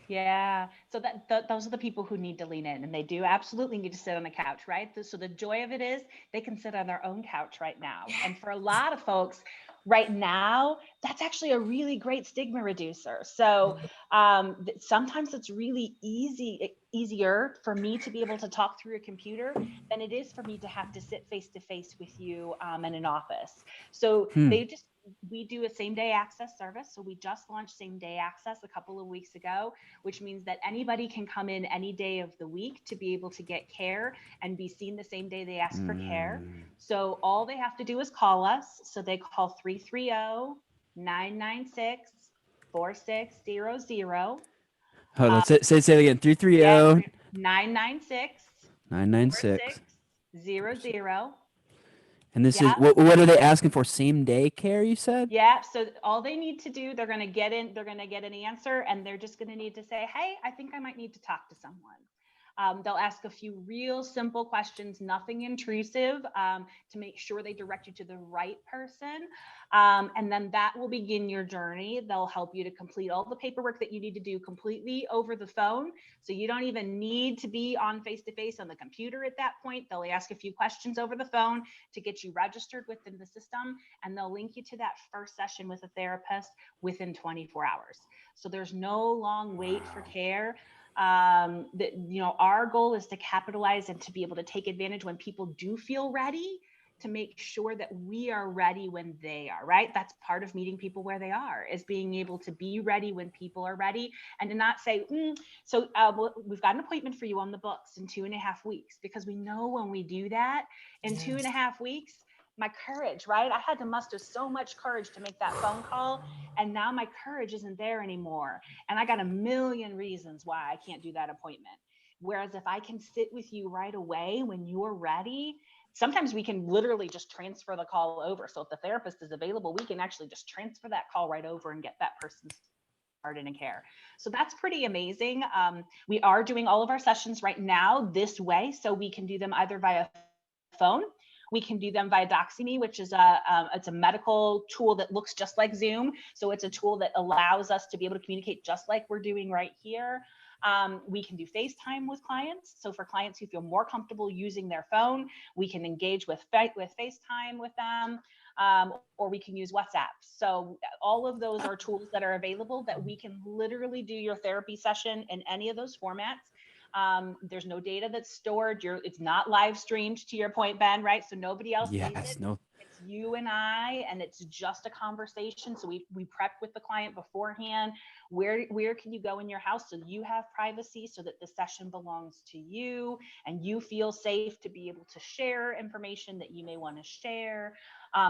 Yeah. So those are the people who need to lean in, and they do absolutely need to sit on the couch, right? So the joy of it is they can sit on their own couch right now. And for a lot of folks right now, that's actually a really great stigma reducer. So sometimes it's really easier for me to be able to talk through a computer than it is for me to have to sit face to face with you in an office. So we do a same day access service. So we just launched same day access a couple of weeks ago, which means that anybody can come in any day of the week to be able to get care and be seen the same day they ask for care. So all they have to do is call us. So they call 330-996-4600. Hold on, say it again. 330 996 996. 4600. And this is what are they asking for? Same day care, you said? Yeah. So all they need to do, they're going to get an answer, and they're just going to need to say, hey, I think I might need to talk to someone. They'll ask a few real simple questions, nothing intrusive, to make sure they direct you to the right person. And then that will begin your journey. They'll help you to complete all the paperwork that you need to do completely over the phone. So you don't even need to be on face-to-face on the computer at that point. They'll ask a few questions over the phone to get you registered within the system, and they'll link you to that first session with a therapist within 24 hours. So there's no long wait for care. Our goal is to capitalize and to be able to take advantage when people do feel ready. to make sure that we are ready when they are, right? That's part of meeting people where they are, is being able to be ready when people are ready, and to not say, we've got an appointment for you on the books in 2.5 weeks, because we know when we do that in 2.5 weeks, my courage, right? I had to muster so much courage to make that phone call. And now my courage isn't there anymore. And I got a million reasons why I can't do that appointment. Whereas if I can sit with you right away when you're ready, sometimes we can literally just transfer the call over. So if the therapist is available, we can actually just transfer that call right over and get that person started in care. So that's pretty amazing. We are doing all of our sessions right now this way, so we can do them either via phone. We can do them via DoxyMe, which is it's a medical tool that looks just like Zoom. So it's a tool that allows us to be able to communicate just like we're doing right here. We can do FaceTime with clients. So for clients who feel more comfortable using their phone, we can engage with FaceTime with them, or we can use WhatsApp. So all of those are tools that are available that we can literally do your therapy session in any of those formats. There's no data that's stored. It's not live streamed, to your point, Ben, right? So nobody else sees Yes, it. no. It's you and I, and it's just a conversation. So we prep with the client beforehand. Where can you go in your house so you have privacy, so that the session belongs to you and you feel safe to be able to share information that you may want to share.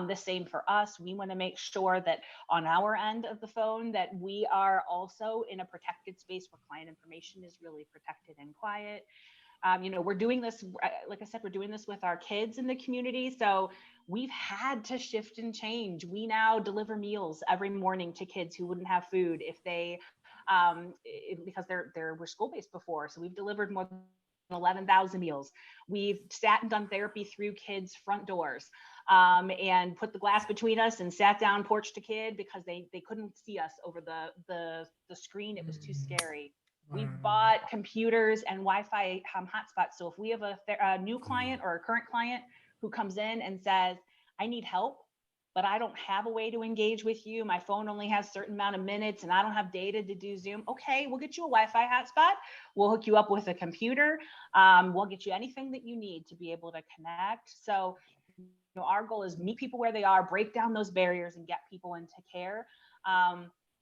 The same for us. We want to make sure that on our end of the phone that we are also in a protected space where client information is really protected and quiet. We're doing this, like I said, we're doing this with our kids in the community. So we've had to shift and change. We now deliver meals every morning to kids who wouldn't have food if they, because they were school-based before. So we've delivered more than 11,000 meals. We've sat and done therapy through kids' front doors, and put the glass between us and sat down porch to kid because they couldn't see us over the screen. It was too scary. We bought computers and Wi-Fi hotspots. So if we have a new client or a current client who comes in and says, I need help, but I don't have a way to engage with you. My phone only has a certain amount of minutes and I don't have data to do Zoom. Okay, we'll get you a Wi-Fi hotspot. We'll hook you up with a computer. We'll get you anything that you need to be able to connect. So, our goal is meet people where they are, break down those barriers and get people into care.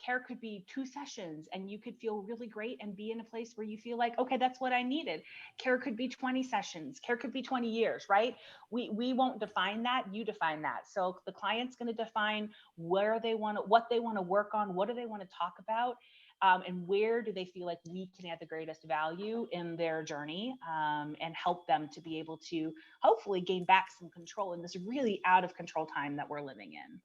Care could be 2 sessions and you could feel really great and be in a place where you feel like, okay, that's what I needed. Care could be 20 sessions. Care could be 20 years, right? We won't define that. You define that. So the client's going to define what they want to work on, what do they want to talk about, and where do they feel like we can add the greatest value in their journey, and help them to be able to hopefully gain back some control in this really out of control time that we're living in.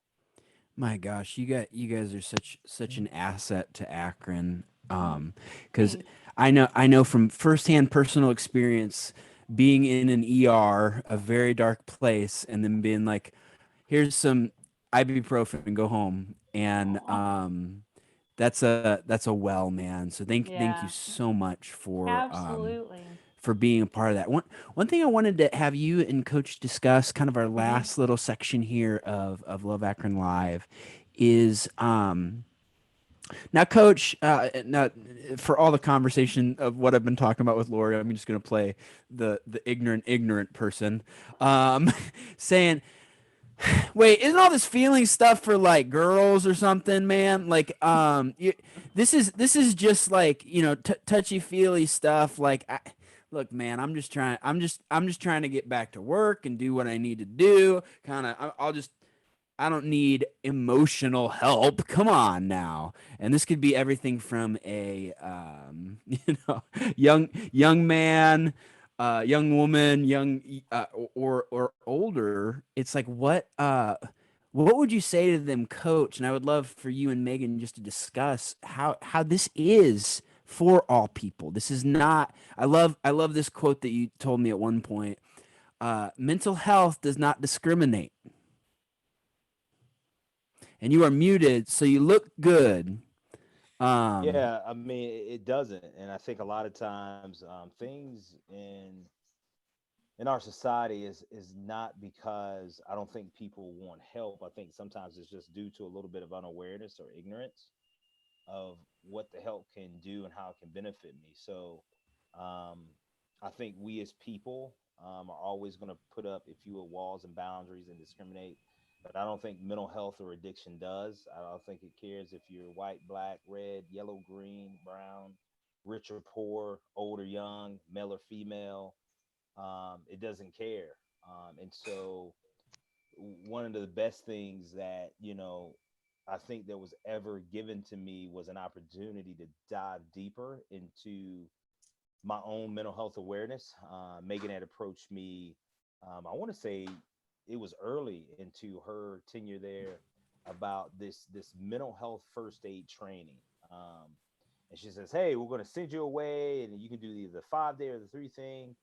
My gosh, you guys are such an asset to Akron. Because I know from firsthand personal experience being in an ER, a very dark place, and then being like, here's some ibuprofen and go home. And that's a well, man. So thank you Yeah, so much absolutely. for being a part of that. One thing I wanted to have you and Coach discuss, kind of our Mhm. last little section here of Love Akron Live, is now, Coach. Now, for all the conversation of what I've been talking about with Lori, I'm just gonna play the ignorant person, saying, "Wait, isn't all this feeling stuff for like girls or something, man? Like, this is just like touchy feely stuff. Like, look, man, I'm just trying to get back to work and do what I need to do. Kind of, I don't need emotional help. Come on now. And this could be everything from a young man, young woman, young or older. It's like what would you say to them, Coach? And I would love for you and Megan just to discuss how this is for all people. This is not. I love this quote that you told me at one point. Mental health does not discriminate. And you are muted, so you look good. Um, Yeah, I mean, it doesn't, and I think a lot of times things in our society is not because I don't think people want help. I think sometimes it's just due to a little bit of unawareness or ignorance of what the help can do and how it can benefit me. So, um, I think we as people are always going to put up, if you will, walls and boundaries and discriminate. But I don't think mental health or addiction does. I don't think it cares if you're white, black, red, yellow, green, brown, rich or poor, old or young, male or female. It doesn't care. And so one of the best things that, I think that was ever given to me was an opportunity to dive deeper into my own mental health awareness. Megan had approached me, I want to say it was early into her tenure there, about this mental health first aid training. And she says, "Hey, we're going to send you away, and you can do either the 5 day or the 3 thing."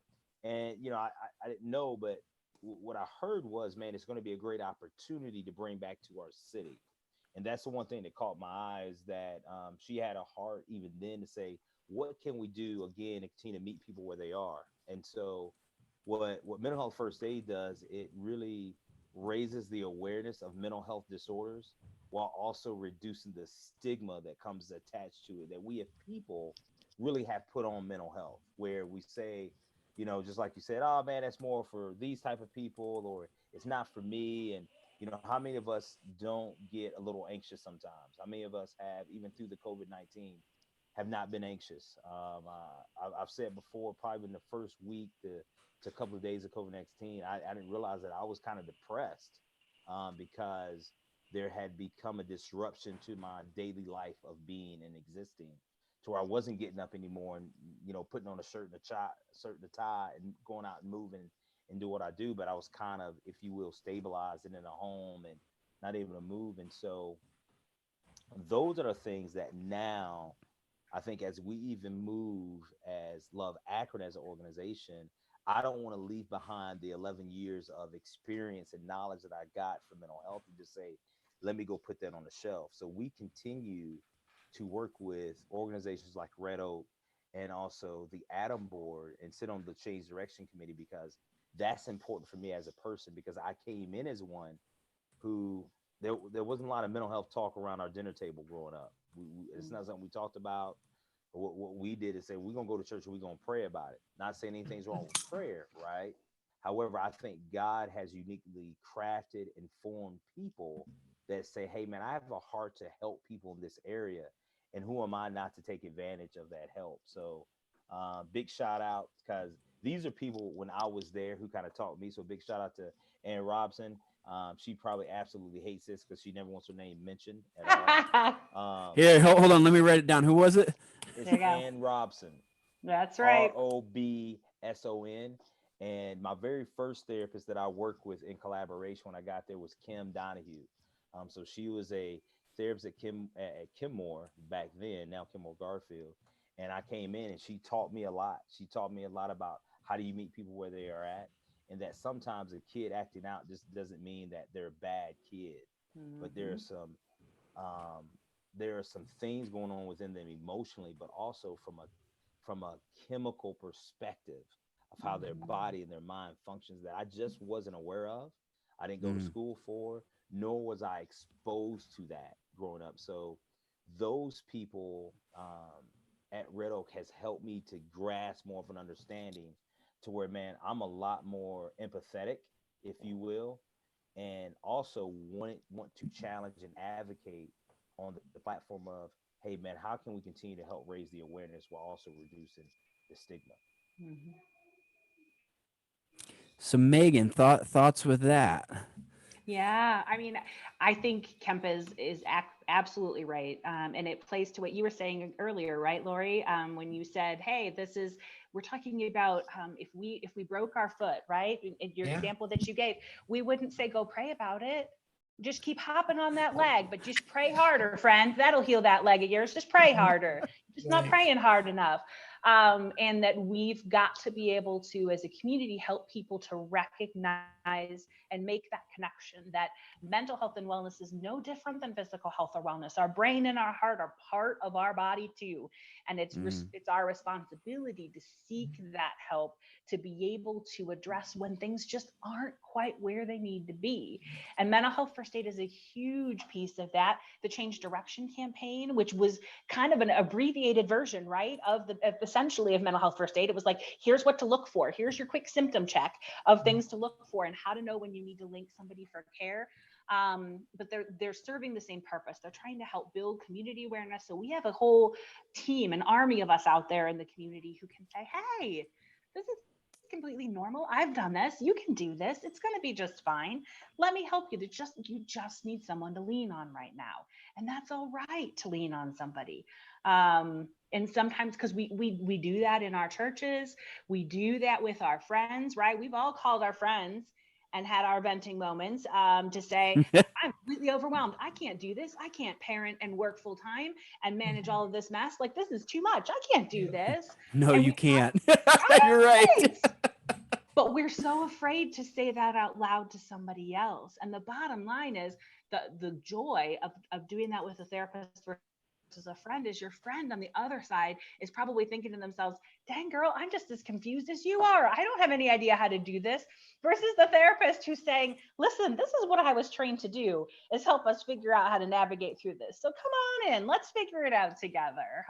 And I didn't know, but what I heard was, man, it's going to be a great opportunity to bring back to our city. And that's the one thing that caught my eyes, that she had a heart even then to say, what can we do again to continue to meet people where they are? And so what mental health first aid does, it really raises the awareness of mental health disorders while also reducing the stigma that comes attached to it, that we as people really have put on mental health, where we say, just like you said, oh man, that's more for these type of people, or it's not for me. And how many of us don't get a little anxious sometimes? How many of us have, even through the COVID-19, have not been anxious? I've said before, probably in the first week to a couple of days of COVID-19, I didn't realize that I was kind of depressed, because there had become a disruption to my daily life of being and existing, to where I wasn't getting up anymore and putting on a shirt and a tie and going out and moving and do what I do. But I was kind of, if you will, stabilizing in a home and not able to move. And so those are the things that now, I think, as we even move as Love Akron as an organization, I don't want to leave behind the 11 years of experience and knowledge that I got from mental health and just say, let me go put that on the shelf. So we continue to work with organizations like Red Oak and also the Atom Board and sit on the Change Direction Committee, because that's important for me as a person, because I came in as one who there wasn't a lot of mental health talk around our dinner table growing up. It's not something we talked about. What we did is say, we're going to go to church and we're going to pray about it. Not saying anything's wrong with prayer, right? However, I think God has uniquely crafted and formed people that say, hey, man, I have a heart to help people in this area. And who am I not to take advantage of that help? So big shout out, because these are people when I was there who kind of taught me. So big shout out to Ann Robson. She probably absolutely hates this because she never wants her name mentioned at all. Here, hold on. Let me write it down. Who was it? It's There you go. Ann Robson. That's right. Robson. And my very first therapist that I worked with in collaboration when I got there was Kim Donahue. So she was a therapist at Kimmore back then, now Kimmore Garfield. And I came in and she taught me a lot. She taught me a lot about how do you meet people where they are at, and that sometimes a kid acting out just doesn't mean that they're a bad kid, but um, there are some things going on within them emotionally, but also from a chemical perspective of how their body and their mind functions that I just wasn't aware of. I didn't go to Mm. school for, nor was I exposed to that growing up. So those people at Red Oak has helped me to grasp more of an understanding, to where, man, I'm a lot more empathetic, if you will, and also want to challenge and advocate on the platform of, hey, man, how can we continue to help raise the awareness while also reducing the stigma? Mhm. So Megan, thoughts with that? Yeah, I mean, I think Kemp is absolutely right, and it plays to what you were saying earlier, right, Lori? When you said, "Hey, we're talking about if we broke our foot, right?" In your Yeah. example that you gave, we wouldn't say go pray about it. Just keep hopping on that leg, but just pray harder, friend. That'll heal that leg of yours. Just pray harder. Just not Right. praying hard enough. And that we've got to be able to, as a community, help people to recognize and make that connection that mental health and wellness is no different than physical health or wellness. Our brain and our heart are part of our body too. And it's our responsibility to seek that help, to be able to address when things just aren't quite where they need to be. And mental health first aid is a huge piece of that. The Change Direction campaign, which was kind of an abbreviated abbreviated version, right, of essentially of mental health first aid. It was like, here's what to look for. Here's your quick symptom check of things to look for and how to know when you need to link somebody for care. But they're serving the same purpose. They're trying to help build community awareness. So we have a whole team, an army of us out there in the community who can say, hey, this is completely normal. I've done this. You can do this. It's going to be just fine. Let me help you. You just need someone to lean on right now. And that's all right to lean on somebody. And sometimes, because we do that in our churches, we do that with our friends, right? We've all called our friends and had our venting moments to say, I'm completely overwhelmed. I can't do this. I can't parent and work full time and manage all of this mess. Like, this is too much. I can't do this. No, And you can't. right? You're right. But we're so afraid to say that out loud to somebody else. And the bottom line is the joy of doing that with a therapist versus a friend is your friend on the other side is probably thinking to themselves, dang girl, I'm just as confused as you are. I don't have any idea how to do this. Versus the therapist who's saying, listen, this is what I was trained to do, is help us figure out how to navigate through this. So come on in, let's figure it out together.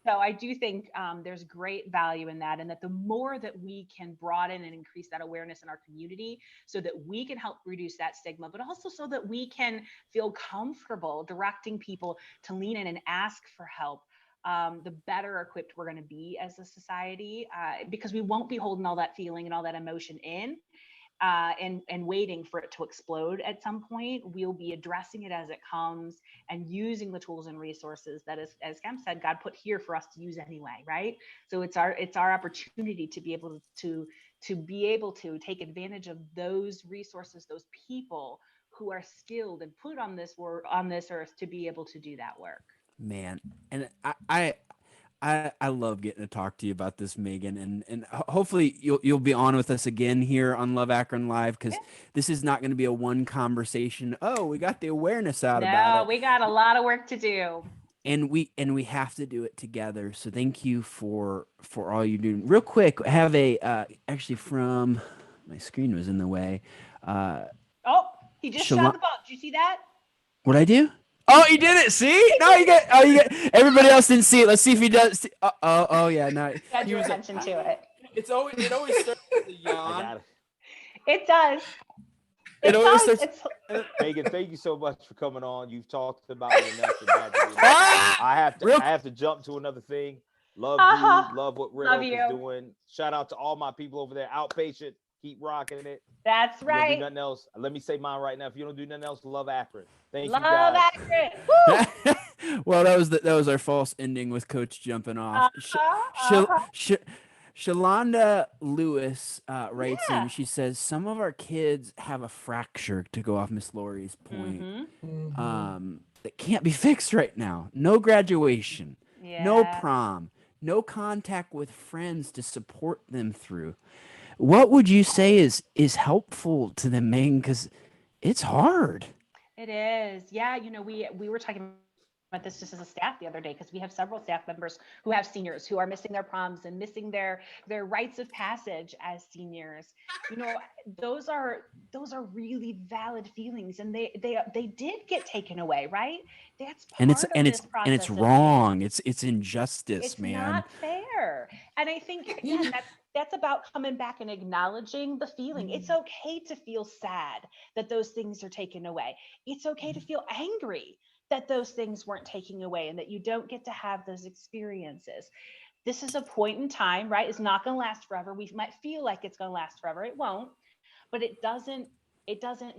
So I do think there's great value in that, and that the more that we can broaden and increase that awareness in our community so that we can help reduce that stigma, but also so that we can feel comfortable directing people to lean in and ask for help, the better equipped we're going to be as a society, because we won't be holding all that feeling and all that emotion in. And waiting for it to explode at some point. We'll be addressing it as it comes and using the tools and resources that, as Kemp said, God put here for us to use anyway, right? So it's our opportunity to be able to take advantage of those resources, those people who are skilled and put on this earth to be able to do that work. Man, and I love getting to talk to you about this, Megan, and hopefully you'll be on with us again here on Love Akron Live, because this is not going to be a one conversation. Oh, we got the awareness out about it. We got a lot of work to do. And we have to do it together. So thank you for all you do. Real quick, I have actually from my screen was in the way. He just shot the ball. Did you see that? What'd I do? Oh, he did it. See? No, you get. Everybody else didn't see it. Let's see if he does. Oh, yeah. No. Got your attention to it. It always starts with a yawn. It does. It always starts. Megan, thank you so much for coming on. You've talked about it enough. I have to jump to another thing. Love you. Love what Red Oak is doing. Shout out to all my people over there. Outpatient. Keep rocking it. That's right. Do nothing else. Let me say mine right now. If you don't do nothing else, love Akron. Thank you, guys. Love Akron. Well, that was our false ending with Coach jumping off. Shalonda Lewis writes in. She says some of our kids have a fracture, to go off Miss Laurie's point, that can't be fixed right now. No graduation, no prom, no contact with friends to support them through. What would you say is helpful to them, Megan? Because it's hard. It is. Yeah. We were talking about this just as a staff the other day, because we have several staff members who have seniors who are missing their proms and missing their rites of passage as seniors. Those are really valid feelings, and they did get taken away, right? That's part of this process. And it's wrong. It's injustice, it's man. It's not fair. And I think again, that's about coming back and acknowledging the feeling. It's okay to feel sad that those things are taken away. It's okay to feel angry that those things weren't taken away and that you don't get to have those experiences. This is a point in time, right? It's not going to last forever. We might feel like it's going to last forever. It won't, but it doesn't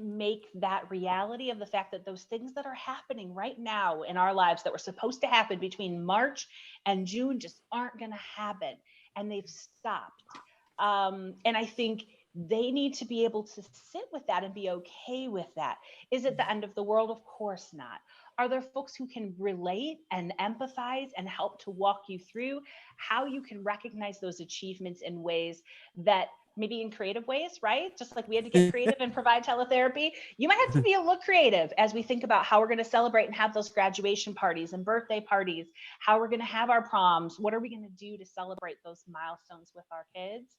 make that reality of the fact that those things that are happening right now in our lives that were supposed to happen between March and June just aren't going to happen. And they've stopped. And I think they need to be able to sit with that and be okay with that. Is it the end of the world? Of course not. Are there folks who can relate and empathize and help to walk you through how you can recognize those achievements in ways that maybe in creative ways, right? Just like we had to get creative and provide teletherapy. You might have to be a little creative as we think about how we're going to celebrate and have those graduation parties and birthday parties, how we're going to have our proms. What are we going to do to celebrate those milestones with our kids?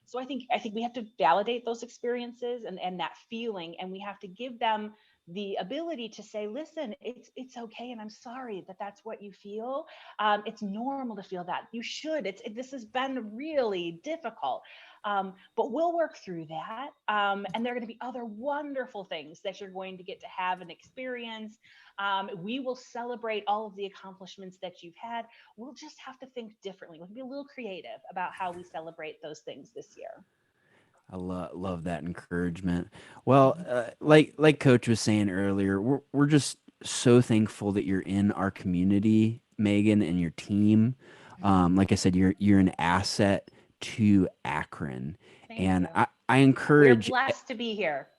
So I think we have to validate those experiences and that feeling, and we have to give them the ability to say, listen, it's okay, and I'm sorry that that's what you feel. It's normal to feel that. You should. This has been really difficult, but we'll work through that. And there are going to be other wonderful things that you're going to get to have and experience. We will celebrate all of the accomplishments that you've had. We'll just have to think differently. We'll be a little creative about how we celebrate those things this year. I love that encouragement. Well, like Coach was saying earlier, we're just so thankful that you're in our community, Megan, and your team. Like I said, you're an asset to Akron, Thank and you. I We're encourage. blessed to be here.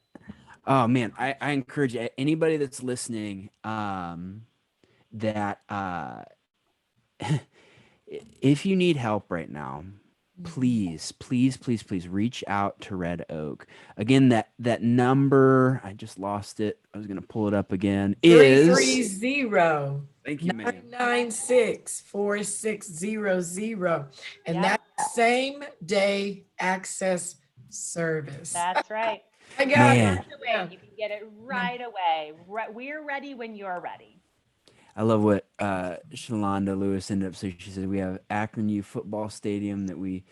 Oh man, I encourage anybody that's listening, that if you need help right now, please reach out to Red Oak. Again, that number, I just lost it. I was gonna pull it up again. Is 330 thank you, Megan. 996 4600. And Yep. that's same day access service. That's right. I got Man. it. You can get it right away. We're ready when you're ready. I love what Shalonda Lewis ended up saying. She said we have Akron U football stadium that we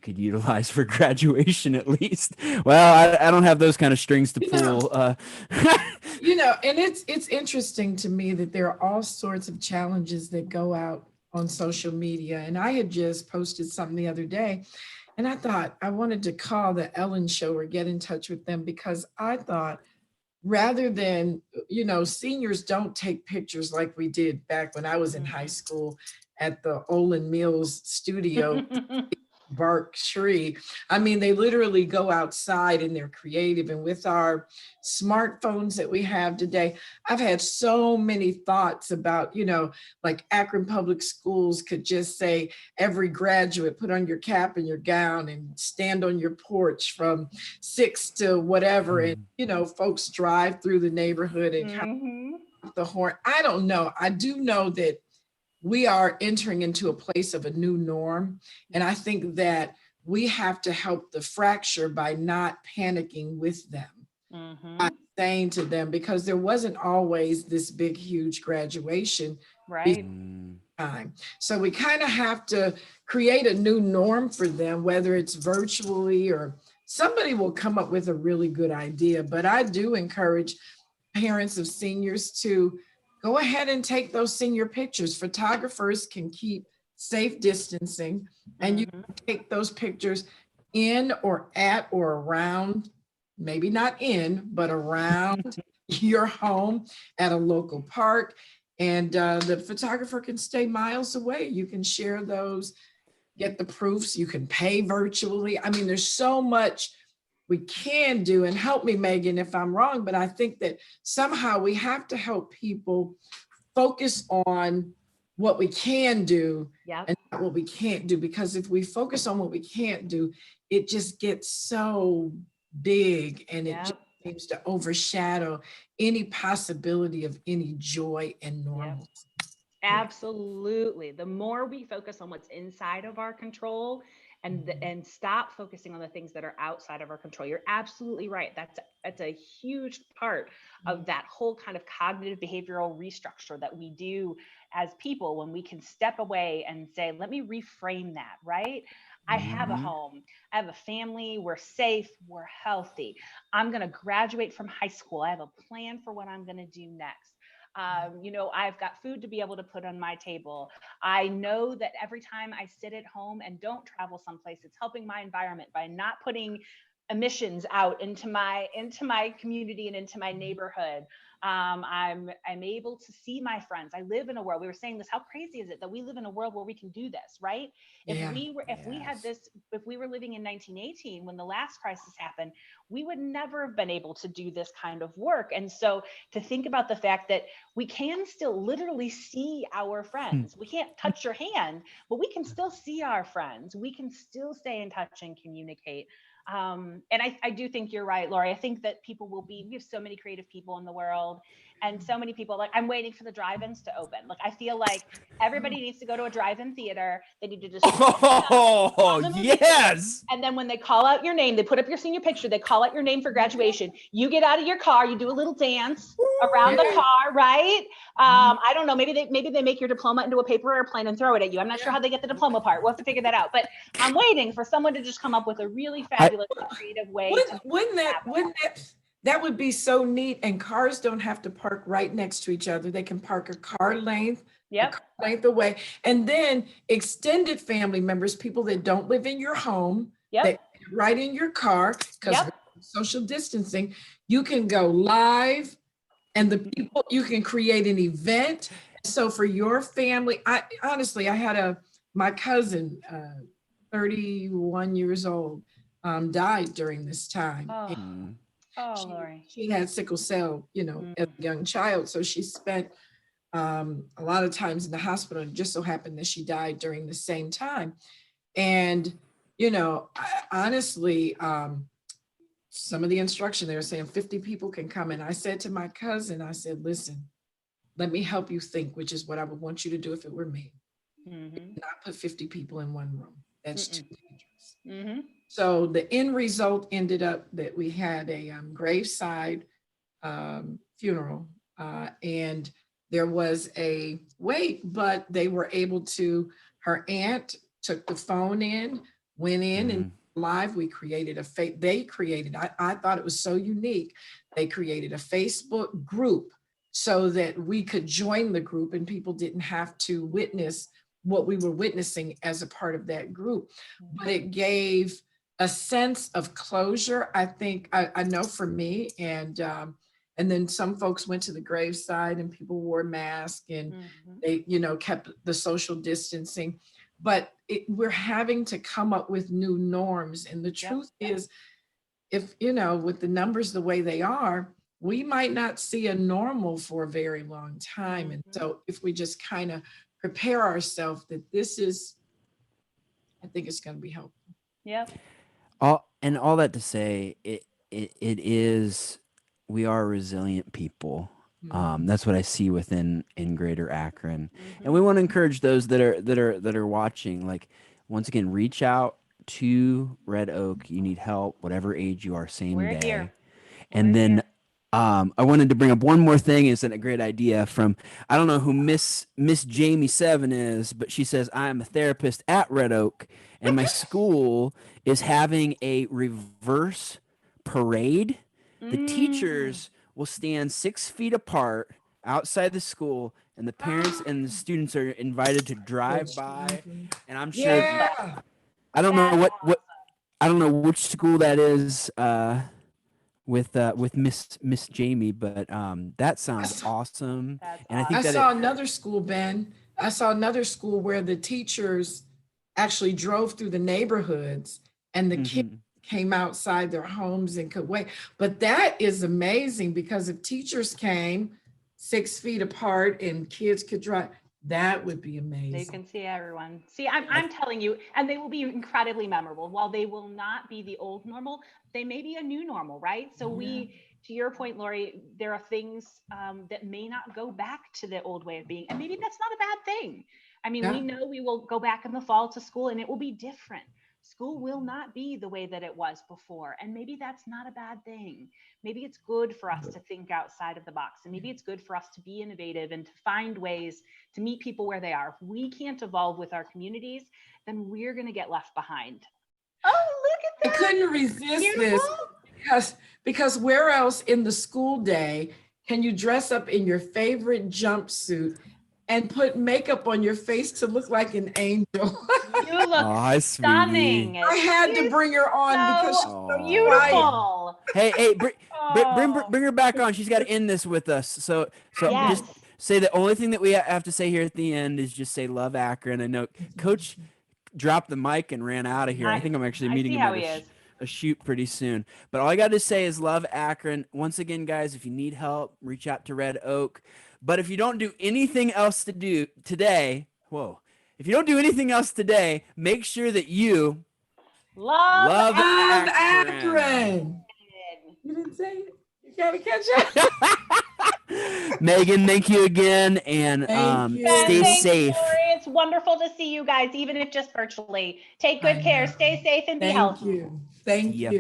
could utilize for graduation at least. Well, I don't have those kind of strings to pull. And it's interesting to me that there are all sorts of challenges that go out on social media. And I had just posted something the other day, and I thought I wanted to call the Ellen Show or get in touch with them, because I thought, rather than, seniors don't take pictures like we did back when I was in high school at the Olin Mills studio, bark tree. I mean, they literally go outside and they're creative. And with our smartphones that we have today, I've had so many thoughts about, like Akron Public Schools could just say, every graduate, put on your cap and your gown and stand on your porch from 6 to whatever. And, folks drive through the neighborhood and the horn. I don't know. I do know that we are entering into a place of a new norm. And I think that we have to help the fracture by not panicking with them. By saying to them, because there wasn't always this big, huge graduation Right. time. So we kind of have to create a new norm for them, whether it's virtually or somebody will come up with a really good idea. But I do encourage parents of seniors to go ahead and take those senior pictures. Photographers can keep safe distancing, and you can take those pictures in or at or around, maybe not in, but around your home at a local park. And the photographer can stay miles away. You can share those, get the proofs, you can pay virtually. I mean, there's so much we can do. And help me, Megan, if I'm wrong, but I think that somehow we have to help people focus on what we can do and not what we can't do. Because if we focus on what we can't do, it just gets so big and it just seems to overshadow any possibility of any joy and normalcy. Absolutely. The more we focus on what's inside of our control and stop focusing on the things that are outside of our control. You're absolutely right. That's a huge part of that whole kind of cognitive behavioral restructure that we do as people, when we can step away and say, let me reframe that, right? I have a home, I have a family, we're safe, we're healthy. I'm going to graduate from high school. I have a plan for what I'm going to do next. I've got food to be able to put on my table. I know that every time I sit at home and don't travel someplace, it's helping my environment by not putting emissions out into my community and into my neighborhood. I'm able to see my friends. I live in a world, we were saying this, how crazy is it that we live in a world where we can do this, right? If we were living in 1918 when the last crisis happened, we would never have been able to do this kind of work. And so to think about the fact that we can still literally see our friends, we can't touch your hand, but we can still see our friends. We can still stay in touch and communicate. And I do think you're right, Lori. I think that we have so many creative people in the world. world. And so many people, like, I'm waiting for the drive-ins to open. Like, I feel like everybody needs to go to a drive-in theater. They need to just Oh, yes. and then when they call out your name, they put up your senior picture, they call out your name for graduation. You get out of your car, you do a little dance around the car, right? I don't know, maybe they make your diploma into a paper airplane and throw it at you. I'm not sure how they get the diploma part. We'll have to figure that out. But I'm waiting for someone to just come up with a really fabulous, creative way. That would be so neat. And cars don't have to park right next to each other. They can park a car length, away. And then extended family members, people that don't live in your home, that right in your car, because social distancing, you can go live and the people, you can create an event. So for your family, I had my cousin, 31 years old, died during this time. Lori. She had sickle cell, as a young child. So she spent a lot of times in the hospital. It just so happened that she died during the same time. And, honestly, some of the instruction, they were saying 50 people can come. And I said to my cousin, I said, listen, let me help you think, which is what I would want you to do if it were me. Not put 50 people in one room. That's too dangerous. So the end result ended up that we had a graveside funeral, and there was a wait, but they were able to, her aunt took the phone in, went in and live, we created I thought it was so unique. They created a Facebook group so that we could join the group and people didn't have to witness what we were witnessing as a part of that group. But it gave a sense of closure. I think, I know for me, and then some folks went to the graveside and people wore masks and they, kept the social distancing, but we're having to come up with new norms. And the truth is, if, with the numbers the way they are, we might not see a normal for a very long time. And so if we just kind of prepare ourselves that this is, I think it's going to be helpful. All that to say, it is, we are resilient people. That's what I see in Greater Akron, and we want to encourage those that are watching. Like, once again, reach out to Red Oak. You need help, whatever age you are, same We're day. here. And then I wanted to bring up one more thing. It's a great idea from, I don't know who Miss Jamie Seven is, but she says, I'm a therapist at Red Oak, and my school is having a reverse parade. The teachers will stand 6 feet apart outside the school, and the parents and the students are invited to drive by. And I'm sure, I don't know what I don't know which school that is with Miss Jamie, but that sounds awesome. And I think I saw another school, Ben. I saw another school where the teachers actually drove through the neighborhoods and the kids came outside their homes and could wait. But that is amazing, because if teachers came 6 feet apart and kids could drive, that would be amazing. They can see everyone. See, I'm telling you, and they will be incredibly memorable. While they will not be the old normal, they may be a new normal, right? So to your point, Lori, there are things that may not go back to the old way of being, and maybe that's not a bad thing. I mean, we know we will go back in the fall to school and it will be different. School will not be the way that it was before. And maybe that's not a bad thing. Maybe it's good for us to think outside of the box. And maybe it's good for us to be innovative and to find ways to meet people where they are. If we can't evolve with our communities, then we're going to get left behind. Oh, look at that. I couldn't resist this because where else in the school day can you dress up in your favorite jumpsuit and put makeup on your face to look like an angel? You look stunning. I had to bring her on because she's so beautiful. Hey, bring her back on. She's got to end this with us. So just say the only thing that we have to say here at the end is just say love Akron. I know Coach dropped the mic and ran out of here. I think I'm actually meeting him at a shoot pretty soon. But all I got to say is love Akron. Once again, guys, if you need help, reach out to Red Oak. But if you don't do anything else to do today, if you don't do anything else today, make sure that you love Akron. You didn't say it. You gotta catch up. Megan, thank you again, and Thank you. stay Thank you, safe. Lori. It's wonderful to see you guys, even if just virtually. Take I good care. know. Stay safe and be Thank healthy. you. Thank Yeah. you.